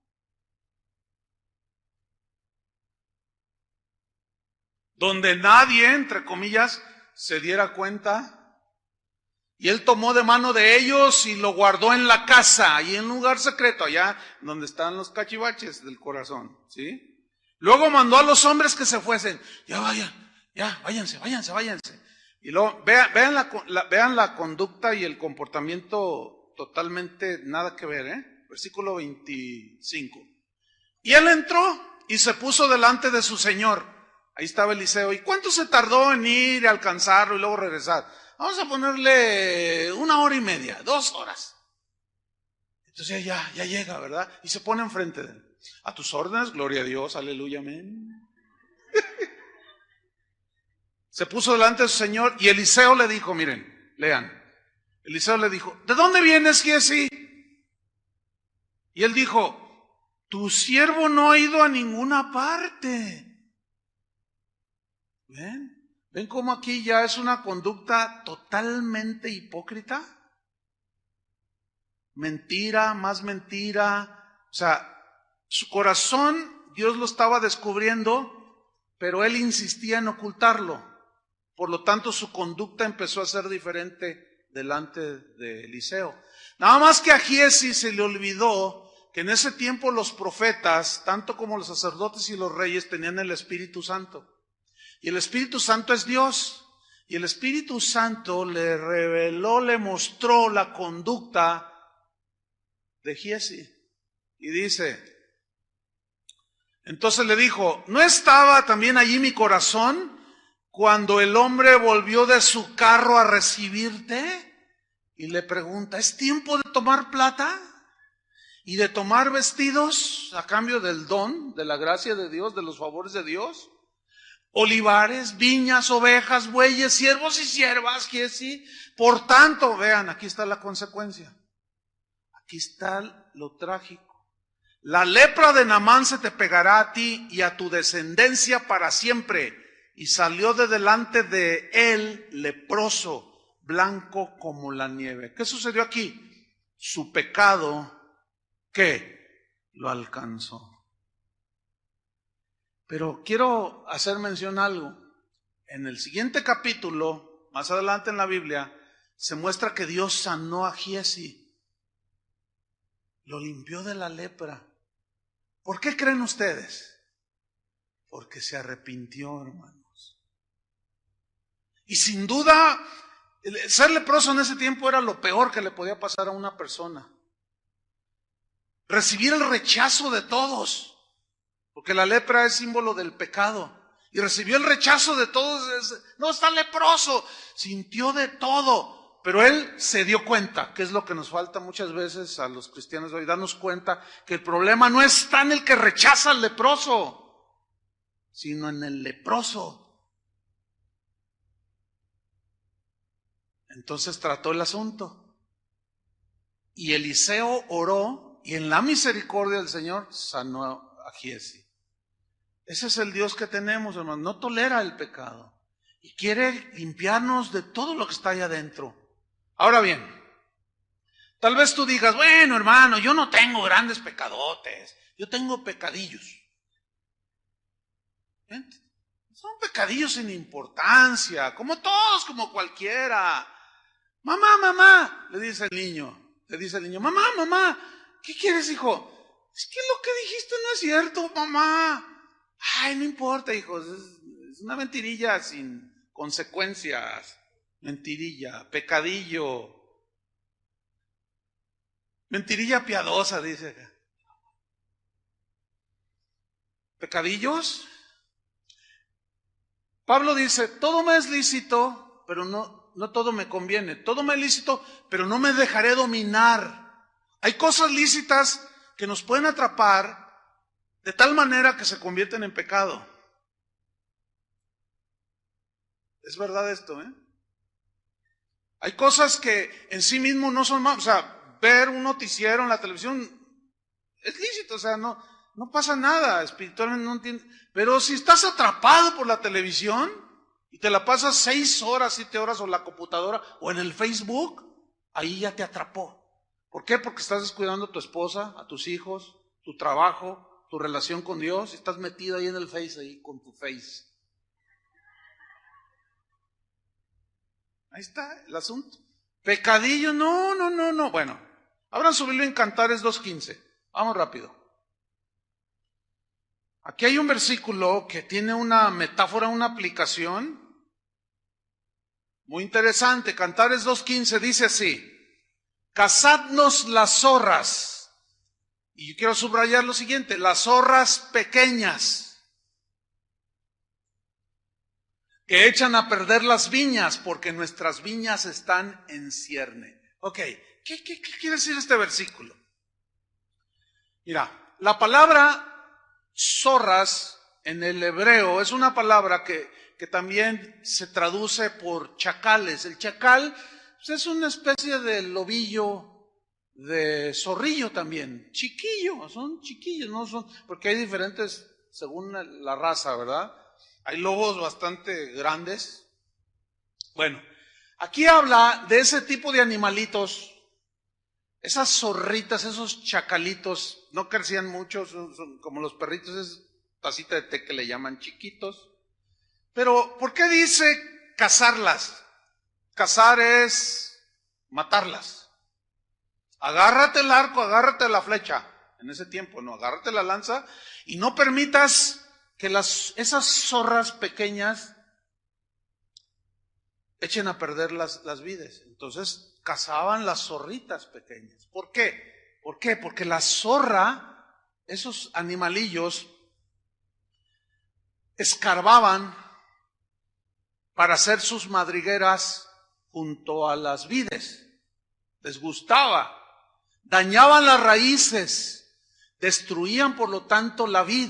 Donde nadie, entre comillas, se diera cuenta. Y él tomó de mano de ellos y lo guardó en la casa, y en un lugar secreto, allá donde están los cachivaches del corazón, ¿sí? Luego mandó a los hombres que se fuesen. Váyanse. Y luego vean la conducta y el comportamiento totalmente nada que ver, Versículo 25. Y él entró y se puso delante de su señor. Ahí estaba Eliseo. ¿Y cuánto se tardó en ir y alcanzarlo y luego regresar? Vamos a ponerle 1 hora y media, 2 horas. Entonces ya llega, ¿verdad? Y se pone enfrente de él. A tus órdenes, gloria a Dios, aleluya, amén. Se puso delante de su señor y Eliseo le dijo, miren, lean. Eliseo le dijo: ¿de dónde vienes, Giesi? Y él dijo: tu siervo no ha ido a ninguna parte. ¿Ven cómo aquí ya es una conducta totalmente hipócrita? Mentira, más mentira. O sea, su corazón Dios lo estaba descubriendo, pero él insistía en ocultarlo. Por lo tanto, su conducta empezó a ser diferente delante de Eliseo. Nada más que a Giesi se le olvidó que en ese tiempo los profetas, tanto como los sacerdotes y los reyes, tenían el Espíritu Santo. Y el Espíritu Santo es Dios. Y el Espíritu Santo le reveló, le mostró la conducta de Giesi. Y dice, entonces le dijo: ¿no estaba también allí mi corazón cuando el hombre volvió de su carro a recibirte? Y le pregunta: ¿es tiempo de tomar plata y de tomar vestidos a cambio del don, de la gracia de Dios, de los favores de Dios? Olivares, viñas, ovejas, bueyes, siervos y siervas, Giesi. Por tanto, vean, aquí está la consecuencia. Aquí está lo trágico. La lepra de Naamán se te pegará a ti y a tu descendencia para siempre. Y salió de delante de él leproso, blanco como la nieve. ¿Qué sucedió aquí? Su pecado, ¿qué? Lo alcanzó. Pero quiero hacer mención a algo. En el siguiente capítulo, más adelante en la Biblia, se muestra que Dios sanó a Giesi. Lo limpió de la lepra. ¿Por qué creen ustedes? Porque se arrepintió, hermanos. Y sin duda, Ser leproso en ese tiempo era lo peor que le podía pasar a una persona. Recibir el rechazo de todos, porque la lepra es símbolo del pecado. Y recibió el rechazo de todos. No, está leproso. Sintió de todo. Pero él se dio cuenta, que es lo que nos falta muchas veces a los cristianos de hoy, darnos cuenta que el problema no está en el que rechaza al leproso, sino en el leproso. Entonces trató el asunto. Y Eliseo oró, y en la misericordia del Señor sanó a Giezi. Ese es el Dios que tenemos, hermano. No tolera el pecado. Y quiere limpiarnos de todo lo que está allá adentro. Ahora bien, tal vez tú digas, bueno, hermano, yo no tengo grandes pecadotes. Yo tengo pecadillos. ¿Ven? Son pecadillos sin importancia, como todos, como cualquiera. Mamá, mamá, le dice el niño, mamá, ¿qué quieres, hijo? Es que lo que dijiste no es cierto, mamá. Ay, no importa, hijo, es una mentirilla sin consecuencias. Mentirilla, pecadillo. Mentirilla piadosa, dice acá. ¿Pecadillos? Pablo dice, todo me es lícito, pero no todo me conviene. Todo me es lícito, pero no me dejaré dominar. Hay cosas lícitas que nos pueden atrapar de tal manera que se convierten en pecado. Es verdad esto, ¿eh? Hay cosas que en sí mismo no son malas. O sea, ver un noticiero en la televisión es lícito, o sea, no pasa nada, espiritualmente no entiende. Pero si estás atrapado por la televisión y te la pasas 6 horas, 7 horas o en la computadora o en el Facebook, ahí ya te atrapó. ¿Por qué? Porque estás descuidando a tu esposa, a tus hijos, tu trabajo, tu relación con Dios, y estás metido ahí en el Face, ahí con tu Face. Ahí está el asunto. Pecadillo, no. Bueno, abran su Biblia en Cantares 2:15. Vamos rápido. Aquí hay un versículo que tiene una metáfora, una aplicación muy interesante. Cantares 2:15 dice así: cazadnos las zorras. Y yo quiero subrayar lo siguiente: las zorras pequeñas, que echan a perder las viñas, porque nuestras viñas están en cierne. Ok, ¿qué quiere decir este versículo? Mira, la palabra zorras en el hebreo es una palabra que también se traduce por chacales. El chacal pues, es una especie de lobillo, de zorrillo también, chiquillo, son chiquillos, no son, porque hay diferentes según la raza, ¿verdad? Hay lobos bastante grandes. Bueno, aquí habla de ese tipo de animalitos, esas zorritas, esos chacalitos, no crecían mucho, son como los perritos, es tacita de té que le llaman chiquitos. Pero, ¿por qué dice cazarlas? Cazar es matarlas. Agárrate el arco, agárrate la flecha. En ese tiempo, no, agárrate la lanza y no permitas que esas zorras pequeñas echen a perder las vides. Entonces cazaban las zorritas pequeñas. ¿Por qué? ¿Por qué? Porque la zorra, esos animalillos, escarbaban para hacer sus madrigueras junto a las vides. Les gustaba. Dañaban las raíces, destruían por lo tanto la vid.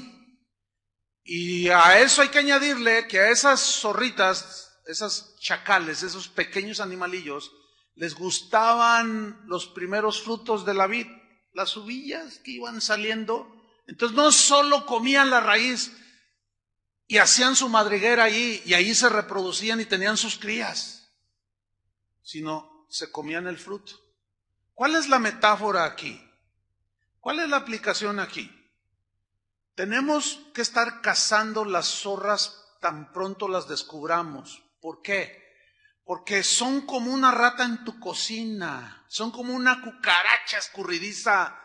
Y a eso hay que añadirle que a esas zorritas, esas chacales, esos pequeños animalillos, les gustaban los primeros frutos de la vid, las uvillas que iban saliendo. Entonces no solo comían la raíz y hacían su madriguera ahí y ahí se reproducían y tenían sus crías, sino se comían el fruto. ¿Cuál es la metáfora aquí? ¿Cuál es la aplicación aquí? Tenemos que estar cazando las zorras tan pronto las descubramos. ¿Por qué? Porque son como una rata en tu cocina, son como una cucaracha escurridiza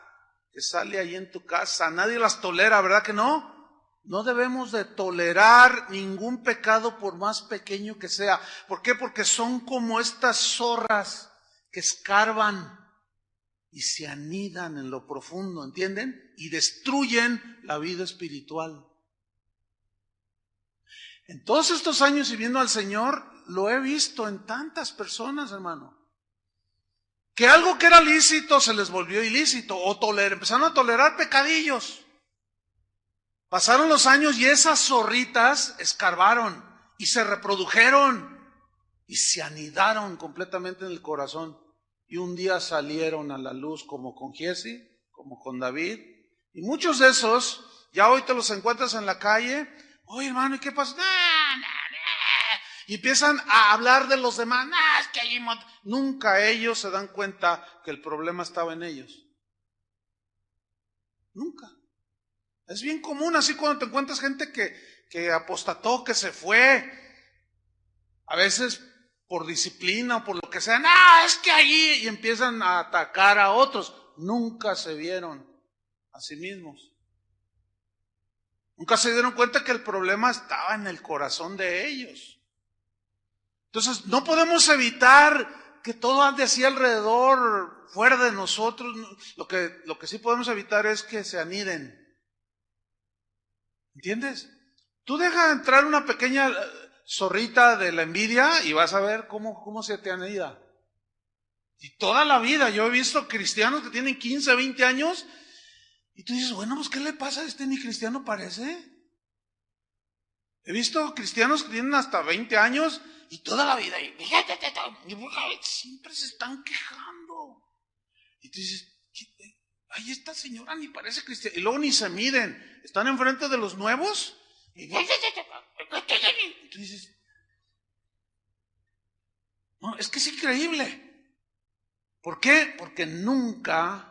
que sale ahí en tu casa. Nadie las tolera, ¿verdad que no? No debemos de tolerar ningún pecado por más pequeño que sea. ¿Por qué? Porque son como estas zorras que escarban y se anidan en lo profundo, ¿entienden? Y destruyen la vida espiritual. En todos estos años sirviendo al Señor, lo he visto en tantas personas, hermano, que algo que era lícito se les volvió ilícito, o empezaron a tolerar pecadillos. Pasaron los años y esas zorritas escarbaron y se reprodujeron y se anidaron completamente en el corazón. Y un día salieron a la luz como con Giesi, como con David. Y muchos de esos, ya hoy te los encuentras en la calle. Oye, hermano, ¿y qué pasa? Y empiezan a hablar de los demás. Es que hay Nunca ellos se dan cuenta que el problema estaba en ellos. Nunca. Es bien común así cuando te encuentras gente que apostató, que se fue. A veces por disciplina o por lo que sea. Es que allí. Y empiezan a atacar a otros. Nunca se vieron a sí mismos. Nunca se dieron cuenta que el problema estaba en el corazón de ellos. Entonces, no podemos evitar que todo ande así alrededor, fuera de nosotros. Lo que sí podemos evitar es que se aniden. ¿Entiendes? Tú deja entrar una pequeña zorrita de la envidia y vas a ver cómo se te anida. Y toda la vida, yo he visto cristianos que tienen 15, 20 años y tú dices, bueno, pues ¿qué le pasa a este? Ni cristiano parece. He visto cristianos que tienen hasta 20 años y toda la vida siempre se están quejando. Y tú dices, ay, esta señora ni parece cristiana. Y luego ni se miden. Están enfrente de los nuevos. Y tú dices, no, es que es increíble. ¿Por qué? Porque nunca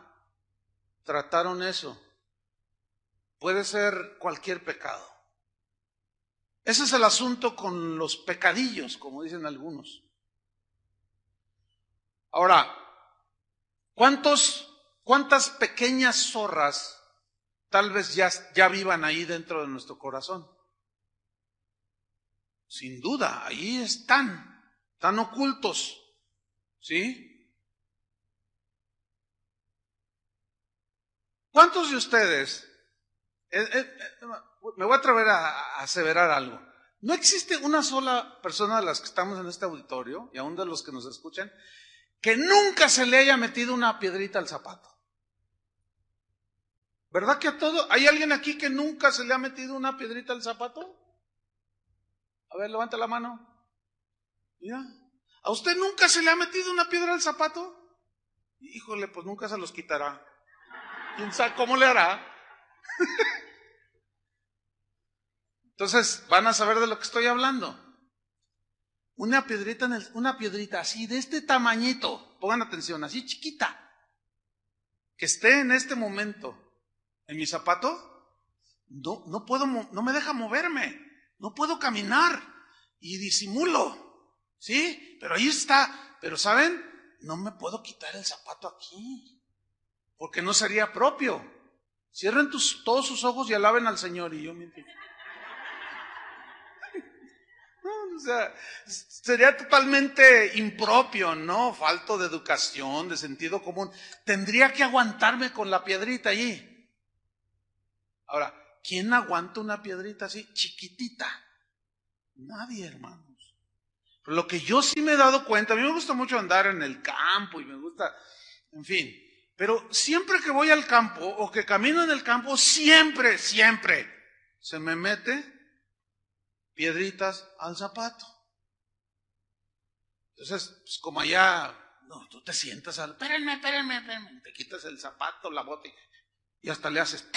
trataron eso. Puede ser cualquier pecado. Ese es el asunto con los pecadillos, como dicen algunos. Ahora, ¿cuántas pequeñas zorras tal vez ya vivan ahí dentro de nuestro corazón? Sin duda, ahí están ocultos, ¿sí? ¿Cuántos de ustedes, me voy a atrever a aseverar algo, no existe una sola persona de las que estamos en este auditorio, y aún de los que nos escuchan, que nunca se le haya metido una piedrita al zapato? ¿Verdad que a todo? ¿Hay alguien aquí que nunca se le ha metido una piedrita al zapato? A ver, levanta la mano. Mira, ¿a usted nunca se le ha metido una piedra al zapato? Híjole, pues nunca se los quitará. ¿Quién sabe cómo le hará? Entonces, van a saber de lo que estoy hablando. Una piedrita así, de este tamañito, pongan atención, así chiquita, que esté en este momento en mi zapato, no puedo, no me deja moverme, no puedo caminar y disimulo, ¿sí? Pero ahí está, pero ¿saben? No me puedo quitar el zapato aquí, porque no sería propio. Cierren todos sus ojos y alaben al Señor y yo me entiendo. O sea, sería totalmente impropio, ¿no? Falto de educación, de sentido común. Tendría que aguantarme con la piedrita allí. Ahora, ¿quién aguanta una piedrita así, chiquitita? Nadie, hermanos. Pero lo que yo sí me he dado cuenta, a mí me gusta mucho andar en el campo y me gusta, en fin. Pero siempre que voy al campo o que camino en el campo, siempre se me mete piedritas al zapato. Entonces, pues como allá, no, tú te sientas espérenme, te quitas el zapato, la bota y hasta le haces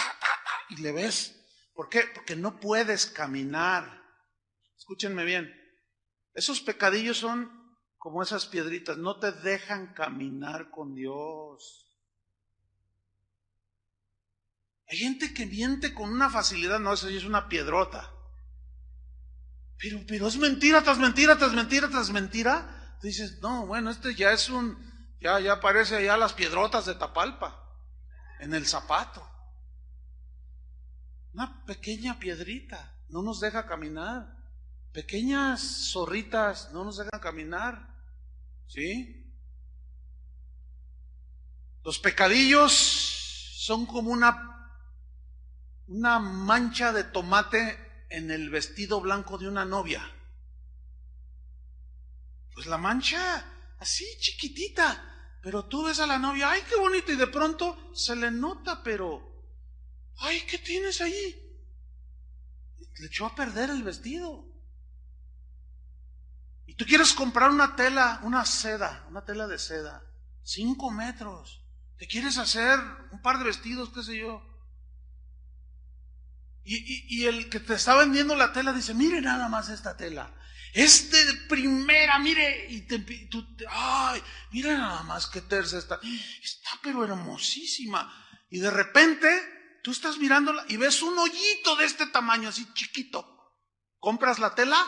y le ves. ¿Por qué? Porque no puedes caminar. Escúchenme bien, esos pecadillos son como esas piedritas, no te dejan caminar con Dios. Hay gente que miente con una facilidad, no, eso ya es una piedrota. Pero es mentira tras mentira tras mentira tras mentira. Tú dices, no, bueno, este ya es ya parece ya las piedrotas de Tapalpa en el zapato. Una pequeña piedrita no nos deja caminar. Pequeñas zorritas no nos dejan caminar. ¿Sí? Los pecadillos son como una mancha de tomate en el vestido blanco de una novia. Pues la mancha así chiquitita, pero tú ves a la novia, ay, qué bonito, y de pronto se le nota, pero, ay, ¿qué tienes ahí? Le echó a perder el vestido. Y tú quieres comprar una tela, una tela de seda, 5 metros. Te quieres hacer un par de vestidos, qué sé yo. Y el que te está vendiendo la tela dice, mire nada más esta tela. Es de primera, mire, ay, mire nada más qué tersa está pero hermosísima. Y de repente, tú estás mirándola y ves un hoyito de este tamaño, así chiquito. ¿Compras la tela?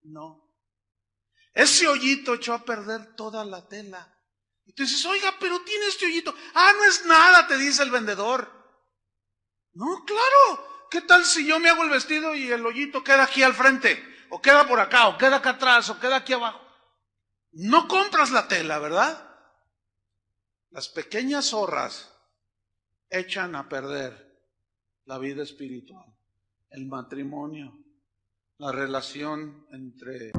No. Ese hoyito echó a perder toda la tela. Y tú dices, oiga, pero tiene este hoyito. Ah, no es nada, te dice el vendedor. No, claro. ¿Qué tal si yo me hago el vestido y el hoyito queda aquí al frente? O queda por acá, o queda acá atrás, o queda aquí abajo. No compras la tela, ¿verdad? Las pequeñas zorras echan a perder la vida espiritual, el matrimonio, la relación entre...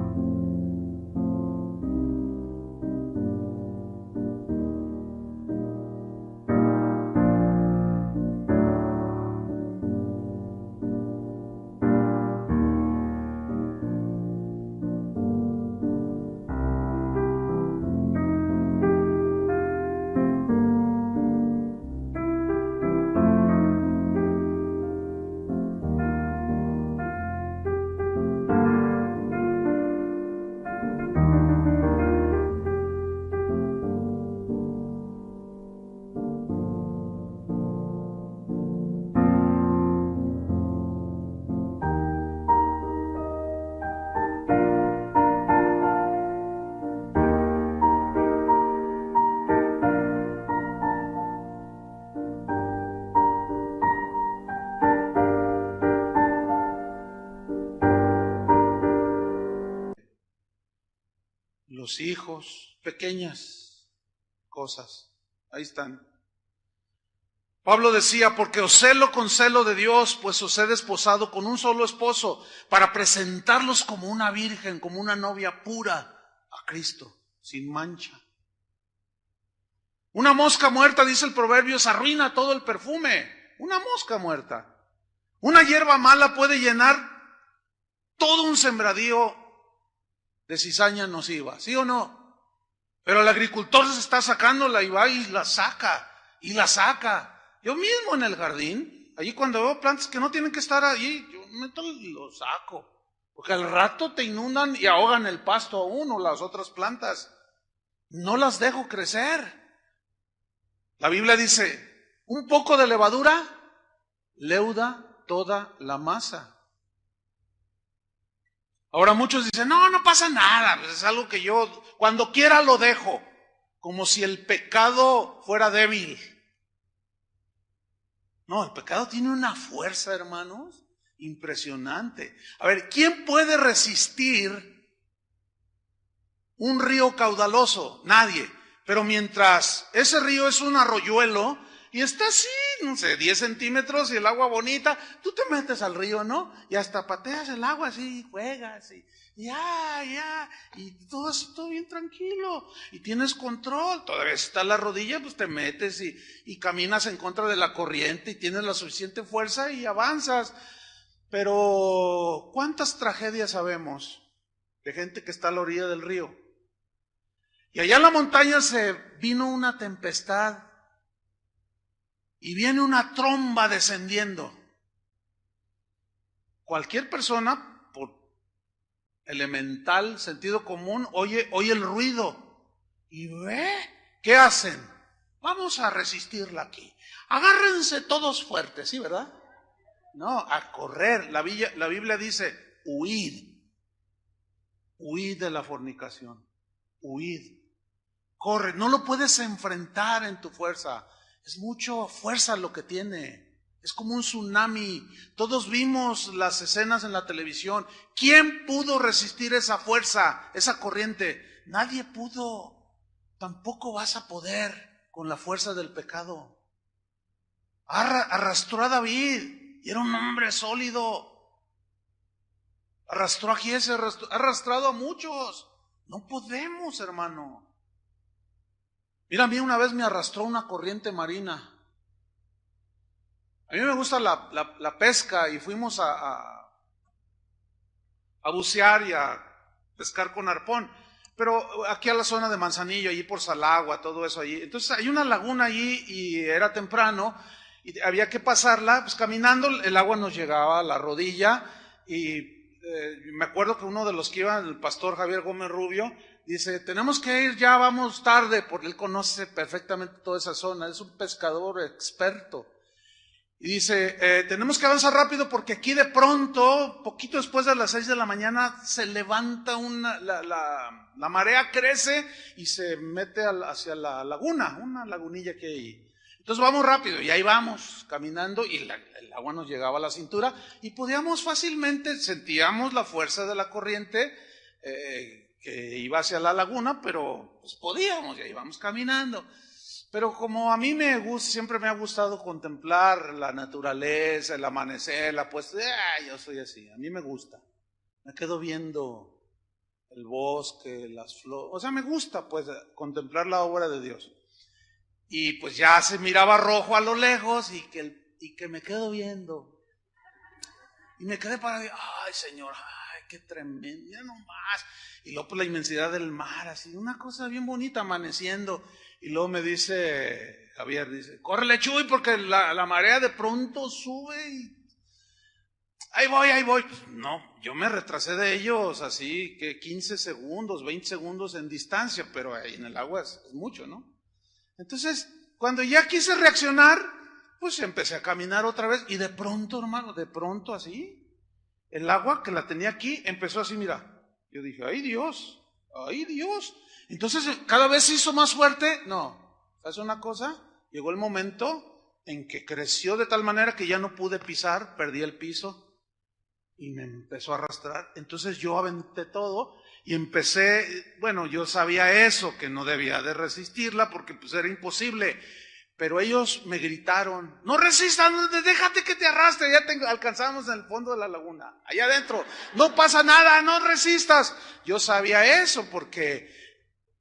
Los hijos, pequeñas cosas, ahí están. Pablo decía, porque os celo con celo de Dios, pues os he desposado con un solo esposo, para presentarlos como una virgen, como una novia pura a Cristo, sin mancha. Una mosca muerta, dice el proverbio, arruina todo el perfume. Una mosca muerta. Una hierba mala puede llenar todo un sembradío de cizaña nociva, ¿sí o no? Pero el agricultor se está sacándola y va y la saca, y la saca. Yo mismo en el jardín, allí cuando veo plantas que no tienen que estar allí, yo meto y lo saco. Porque al rato te inundan y ahogan el pasto a uno, las otras plantas. No las dejo crecer. La Biblia dice, un poco de levadura leuda toda la masa. Ahora muchos dicen, no pasa nada, pues es algo que yo cuando quiera lo dejo, como si el pecado fuera débil. No, el pecado tiene una fuerza, hermanos, impresionante. A ver, ¿quién puede resistir un río caudaloso? Nadie. Pero mientras ese río es un arroyuelo y está así, no sé, 10 centímetros y el agua bonita, tú te metes al río, ¿no? Y hasta pateas el agua así, juegas y y todo así, todo bien tranquilo. Y tienes control, todavía está la rodilla, pues te metes y caminas en contra de la corriente y tienes la suficiente fuerza y avanzas. Pero, ¿cuántas tragedias sabemos de gente que está a la orilla del río? Y allá en la montaña se vino una tempestad y viene una tromba descendiendo. Cualquier persona, por elemental sentido común, oye el ruido y ve, ¿qué hacen? Vamos a resistirla aquí. Agárrense todos fuertes, ¿sí, verdad? No, a correr. La Biblia dice, huid de la fornicación, huid. Corre, no lo puedes enfrentar en tu fuerza. Es mucha fuerza lo que tiene. Es como un tsunami. Todos vimos las escenas en la televisión. ¿Quién pudo resistir esa fuerza, esa corriente? Nadie pudo. Tampoco vas a poder con la fuerza del pecado. Arrastró a David y era un hombre sólido. Arrastró a Giese, ha arrastrado a muchos. No podemos, hermano. Mira, a mí una vez me arrastró una corriente marina. A mí me gusta la pesca y fuimos a bucear y a pescar con arpón. Pero aquí a la zona de Manzanillo, allí por Salagua, todo eso allí. Entonces hay una laguna allí y era temprano y había que pasarla, pues caminando, el agua nos llegaba a la rodilla y me acuerdo que uno de los que iban, el pastor Javier Gómez Rubio, dice, tenemos que ir, ya vamos tarde, porque él conoce perfectamente toda esa zona, es un pescador experto. Y dice, tenemos que avanzar rápido porque aquí de pronto, poquito después de las 6 de la mañana, se levanta la marea crece y se mete hacia la laguna, una lagunilla que hay ahí. Entonces vamos rápido y ahí vamos caminando y el agua nos llegaba a la cintura y podíamos fácilmente, sentíamos la fuerza de la corriente que iba hacia la laguna, pero pues podíamos y ahí vamos caminando. Pero como a mí siempre me ha gustado contemplar la naturaleza, el amanecer, la puesta, yo soy así, a mí me gusta. Me quedo viendo el bosque, las flores, o sea, me gusta pues contemplar la obra de Dios. Y pues ya se miraba rojo a lo lejos y que me quedo viendo. Y me quedé parado, ay Señor, ay qué tremendo, ya no más. Y luego pues la inmensidad del mar, así, una cosa bien bonita amaneciendo. Y luego me dice Javier, dice, córrele Chuy porque la marea de pronto sube y ahí voy. No, yo me retrasé de ellos así que 15 segundos, 20 segundos en distancia, pero ahí en el agua es mucho, ¿no? Entonces, cuando ya quise reaccionar, pues empecé a caminar otra vez y de pronto, hermano, de pronto así, el agua que la tenía aquí empezó así, mira. Yo dije, ay Dios. Entonces, cada vez se hizo más fuerte. No, ¿sabes una cosa? Llegó el momento en que creció de tal manera que ya no pude pisar, perdí el piso y me empezó a arrastrar. Entonces yo aventé todo y empecé, bueno, yo sabía eso, que no debía de resistirla porque pues era imposible. Pero ellos me gritaron, no resistas, déjate que te arrastre, ya alcanzamos en el fondo de la laguna, allá adentro, no pasa nada, no resistas. Yo sabía eso porque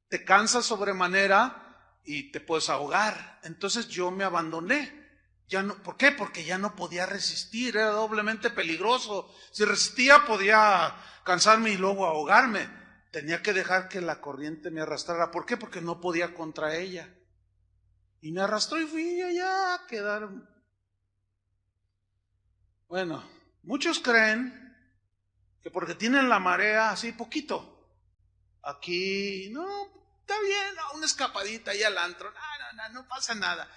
te cansas sobremanera y te puedes ahogar. Entonces yo me abandoné. Ya no, ¿por qué? Porque ya no podía resistir, era doblemente peligroso. Si resistía podía cansarme y luego ahogarme. Tenía que dejar que la corriente me arrastrara. ¿Por qué? Porque no podía contra ella. Y me arrastró y fui allá a quedar. Bueno, muchos creen que porque tienen la marea así poquito, aquí, no, está bien, no, una escapadita allá al antro, no pasa nada.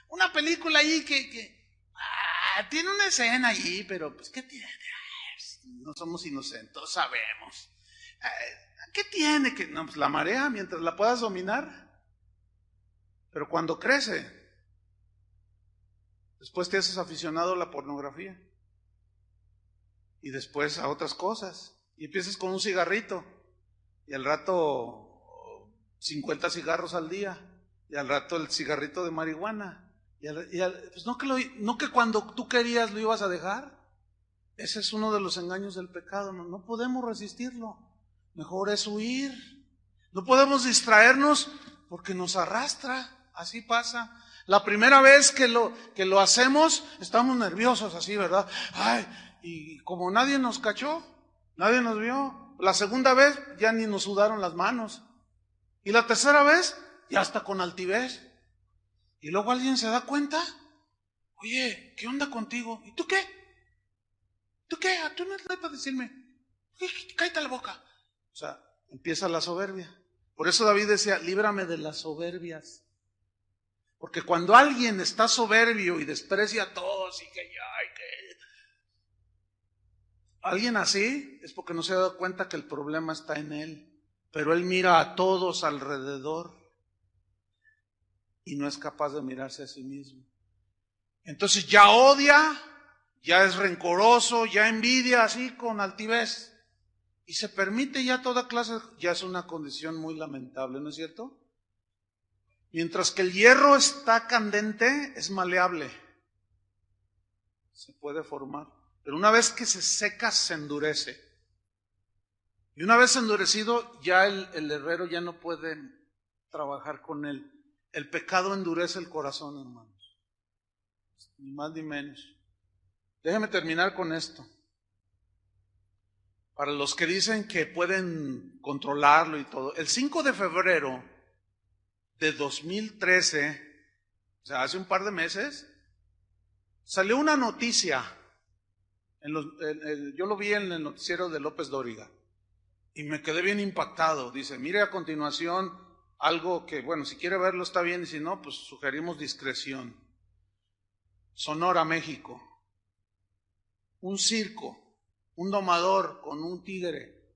Una película ahí que tiene una escena allí, pero pues ¿qué tiene? No somos inocentes, sabemos. ¿Qué tiene? Que no, pues la marea, mientras la puedas dominar. Pero cuando crece, después te haces aficionado a la pornografía y después a otras cosas y empiezas con un cigarrito y al rato 50 cigarros al día y al rato el cigarrito de marihuana pues no que cuando tú querías lo ibas a dejar. Ese es uno de los engaños del pecado. No podemos resistirlo, mejor es huir. No podemos distraernos porque nos arrastra. Así pasa. La primera vez que lo hacemos, estamos nerviosos así, ¿verdad? Ay, y como nadie nos cachó, nadie nos vio. La segunda vez ya ni nos sudaron las manos. Y la tercera vez, ya está con altivez. Y luego alguien se da cuenta, oye, ¿qué onda contigo? ¿Y tú qué? ¿Tú qué? Tú no estás para decirme, cállate la boca. O sea, empieza la soberbia. Por eso David decía, líbrame de las soberbias. Porque cuando alguien está soberbio y desprecia a todos y que alguien así es porque no se ha dado cuenta que el problema está en él. Pero él mira a todos alrededor y no es capaz de mirarse a sí mismo. Entonces ya odia, ya es rencoroso, ya envidia así con altivez. Y se permite ya toda clase, ya es una condición muy lamentable, ¿no es cierto? Mientras que el hierro está candente, es maleable. Se puede formar. Pero una vez que se seca, se endurece. Y una vez endurecido, ya el herrero ya no puede trabajar con él. El pecado endurece el corazón, hermanos. Ni más ni menos. Déjenme terminar con esto. Para los que dicen que pueden controlarlo y todo. El 5 de febrero de 2013, o sea, hace un par de meses, salió una noticia. Yo lo vi en el noticiero de López Dóriga. Y me quedé bien impactado. Dice, mire a continuación algo que, bueno, si quiere verlo está bien y si no, pues sugerimos discreción. Sonora, México. Un circo, un domador con un tigre.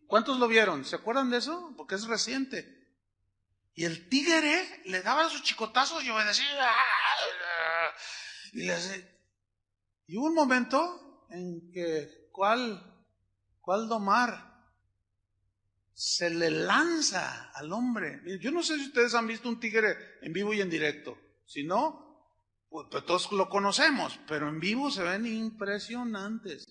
¿Cuántos lo vieron? ¿Se acuerdan de eso? Porque es reciente. Y el tigre le daba sus chicotazos y obedecía. Y hubo un momento en que, ¿cuál domar? Se le lanza al hombre. Yo no sé si ustedes han visto un tigre en vivo y en directo. Si no, pues todos lo conocemos, pero en vivo se ven impresionantes.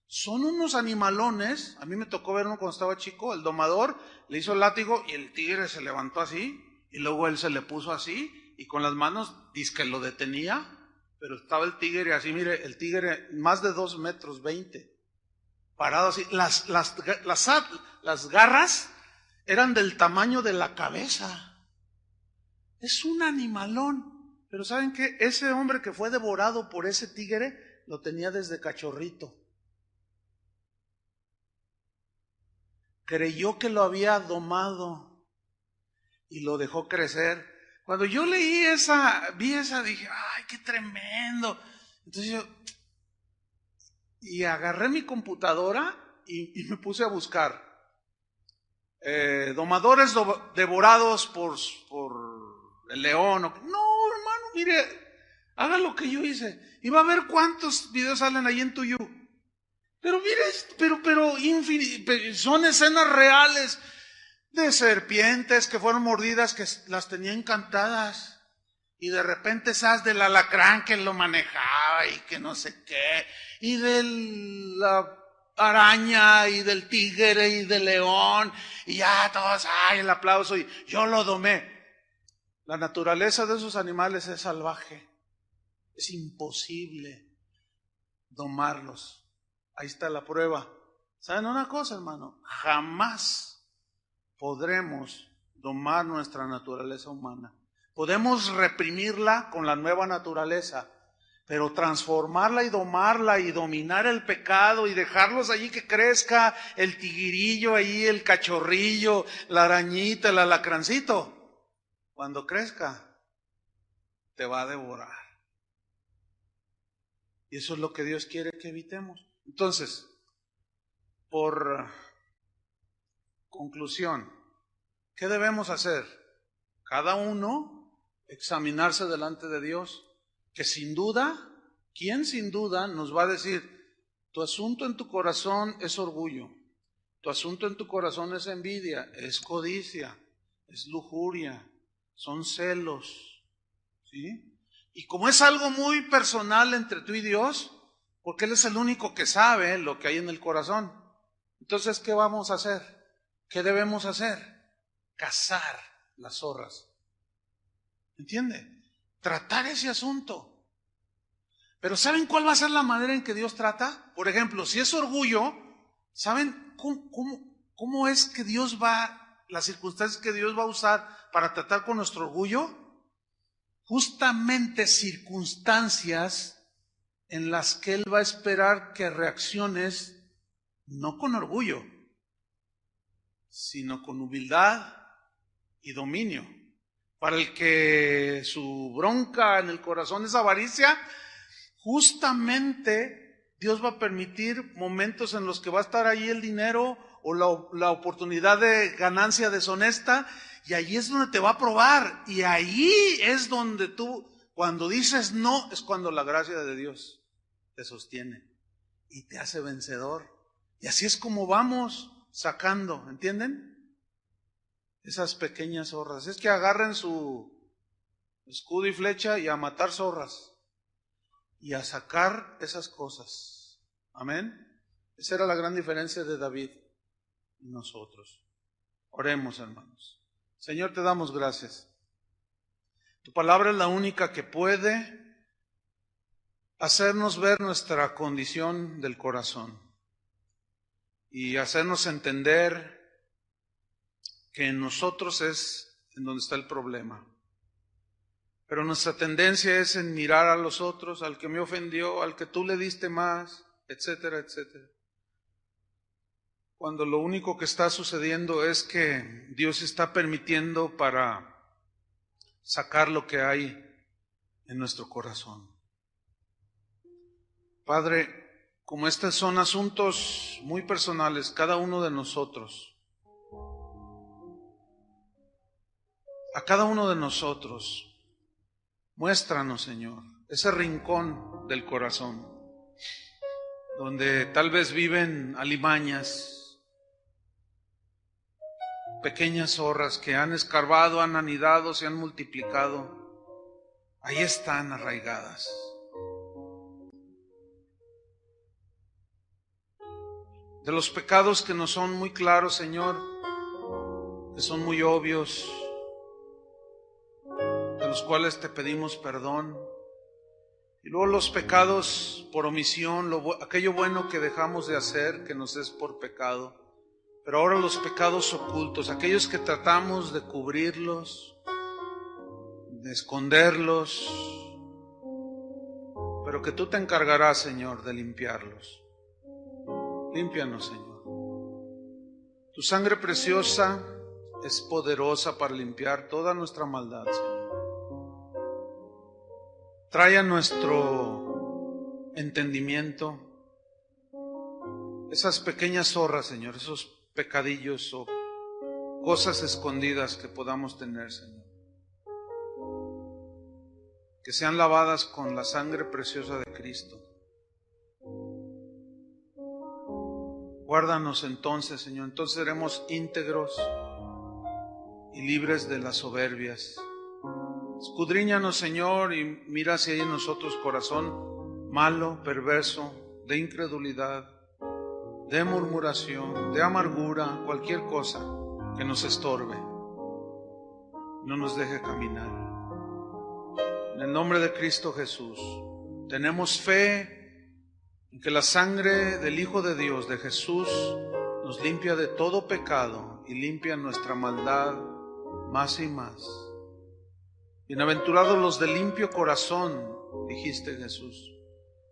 Son unos animalones. A mí me tocó ver uno cuando estaba chico. El domador le hizo el látigo y el tigre se levantó así. Y luego él se le puso así y con las manos dizque lo detenía. Pero estaba el tigre así, mire, el tigre más de 2 metros 20. Parado así, las garras eran del tamaño de la cabeza. Es un animalón. Pero ¿saben qué? Ese hombre que fue devorado por ese tigre, lo tenía desde cachorrito. Creyó que lo había domado y lo dejó crecer. Cuando yo vi esa, dije, ¡ay, qué tremendo! Entonces yo... Y agarré mi computadora y me puse a buscar domadores devorados por el león. No, hermano, mire, haga lo que yo hice. Y va a ver cuántos videos salen ahí en tuyo. Pero mire, son escenas reales de serpientes que fueron mordidas, que las tenía encantadas. Y de repente esas del alacrán que lo manejaba y que no sé qué. Y de la araña y del tigre y del león. Y ya todos, ¡ay, el aplauso! Y yo lo domé. La naturaleza de esos animales es salvaje. Es imposible domarlos. Ahí está la prueba. ¿Saben una cosa, hermano? Jamás podremos domar nuestra naturaleza humana. Podemos reprimirla con la nueva naturaleza, pero transformarla y domarla y dominar el pecado y dejarlos allí que crezca el tiguirillo ahí, el cachorrillo, la arañita, el alacrancito, cuando crezca, te va a devorar. Y eso es lo que Dios quiere que evitemos. Entonces, por conclusión, ¿qué debemos hacer? Cada uno examinarse delante de Dios, que sin duda, ¿quién sin duda nos va a decir, tu asunto en tu corazón es orgullo, tu asunto en tu corazón es envidia, es codicia, es lujuria, son celos, ¿sí? Y como es algo muy personal entre tú y Dios, porque Él es el único que sabe lo que hay en el corazón, entonces, ¿qué vamos a hacer? ¿Qué debemos hacer? Cazar las zorras. ¿Entiende? Tratar ese asunto. Pero ¿saben cuál va a ser la manera en que Dios trata? Por ejemplo, si es orgullo, ¿saben cómo es que Dios las circunstancias que Dios va a usar para tratar con nuestro orgullo? Justamente circunstancias en las que Él va a esperar que reacciones no con orgullo, sino con humildad y dominio. Para el que su bronca en el corazón es avaricia, justamente Dios va a permitir momentos en los que va a estar ahí el dinero o la oportunidad de ganancia deshonesta, y ahí es donde te va a probar, y ahí es donde tú Cuando dices no, es cuando la gracia de Dios te sostiene y te hace vencedor. Y así es como vamos sacando, ¿entienden? Esas pequeñas zorras. Es que agarren su escudo y flecha y a matar zorras y a sacar esas cosas. Amén. Esa era la gran diferencia de David y nosotros. Oremos, hermanos. Señor, te damos gracias. Tu palabra es la única que puede hacernos ver nuestra condición del corazón y hacernos entender que en nosotros es en donde está el problema. Pero nuestra tendencia es en mirar a los otros, al que me ofendió, al que tú le diste más, etcétera, etcétera. Cuando lo único que está sucediendo es que Dios está permitiendo para sacar lo que hay en nuestro corazón. Padre, como estos son asuntos muy personales, cada uno de nosotros, a cada uno de nosotros, muéstranos, Señor, ese rincón del corazón, donde tal vez viven alimañas, pequeñas zorras que han escarbado, han anidado, se han multiplicado. Ahí están arraigadas. De los pecados que nos son muy claros, Señor, que son muy obvios, de los cuales te pedimos perdón. Y luego los pecados por omisión, aquello bueno que dejamos de hacer, que nos es por pecado. Pero ahora los pecados ocultos, aquellos que tratamos de cubrirlos, de esconderlos, pero que tú te encargarás, Señor, de limpiarlos. Límpianos, Señor. Tu sangre preciosa es poderosa para limpiar toda nuestra maldad, Señor. Trae a nuestro entendimiento esas pequeñas zorras, Señor, esos pecadillos o cosas escondidas que podamos tener, Señor. Que sean lavadas con la sangre preciosa de Cristo. Guárdanos entonces, Señor, entonces seremos íntegros y libres de las soberbias. Escudriñanos, Señor, y mira si hay en nosotros corazón malo, perverso, de incredulidad, de murmuración, de amargura, cualquier cosa que nos estorbe, no nos deje caminar. En el nombre de Cristo Jesús, tenemos fe en que la sangre del Hijo de Dios, de Jesús, nos limpia de todo pecado y limpia nuestra maldad más y más. Bienaventurados los de limpio corazón, dijiste, Jesús.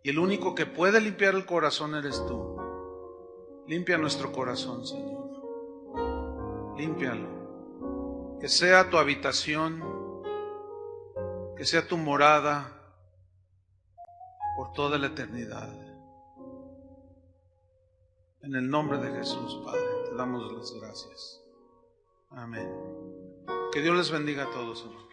Y el único que puede limpiar el corazón eres tú. Limpia nuestro corazón, Señor. Límpialo. Que sea tu habitación, que sea tu morada por toda la eternidad. En el nombre de Jesús, Padre, te damos las gracias. Amén. Que Dios les bendiga a todos, hermanos.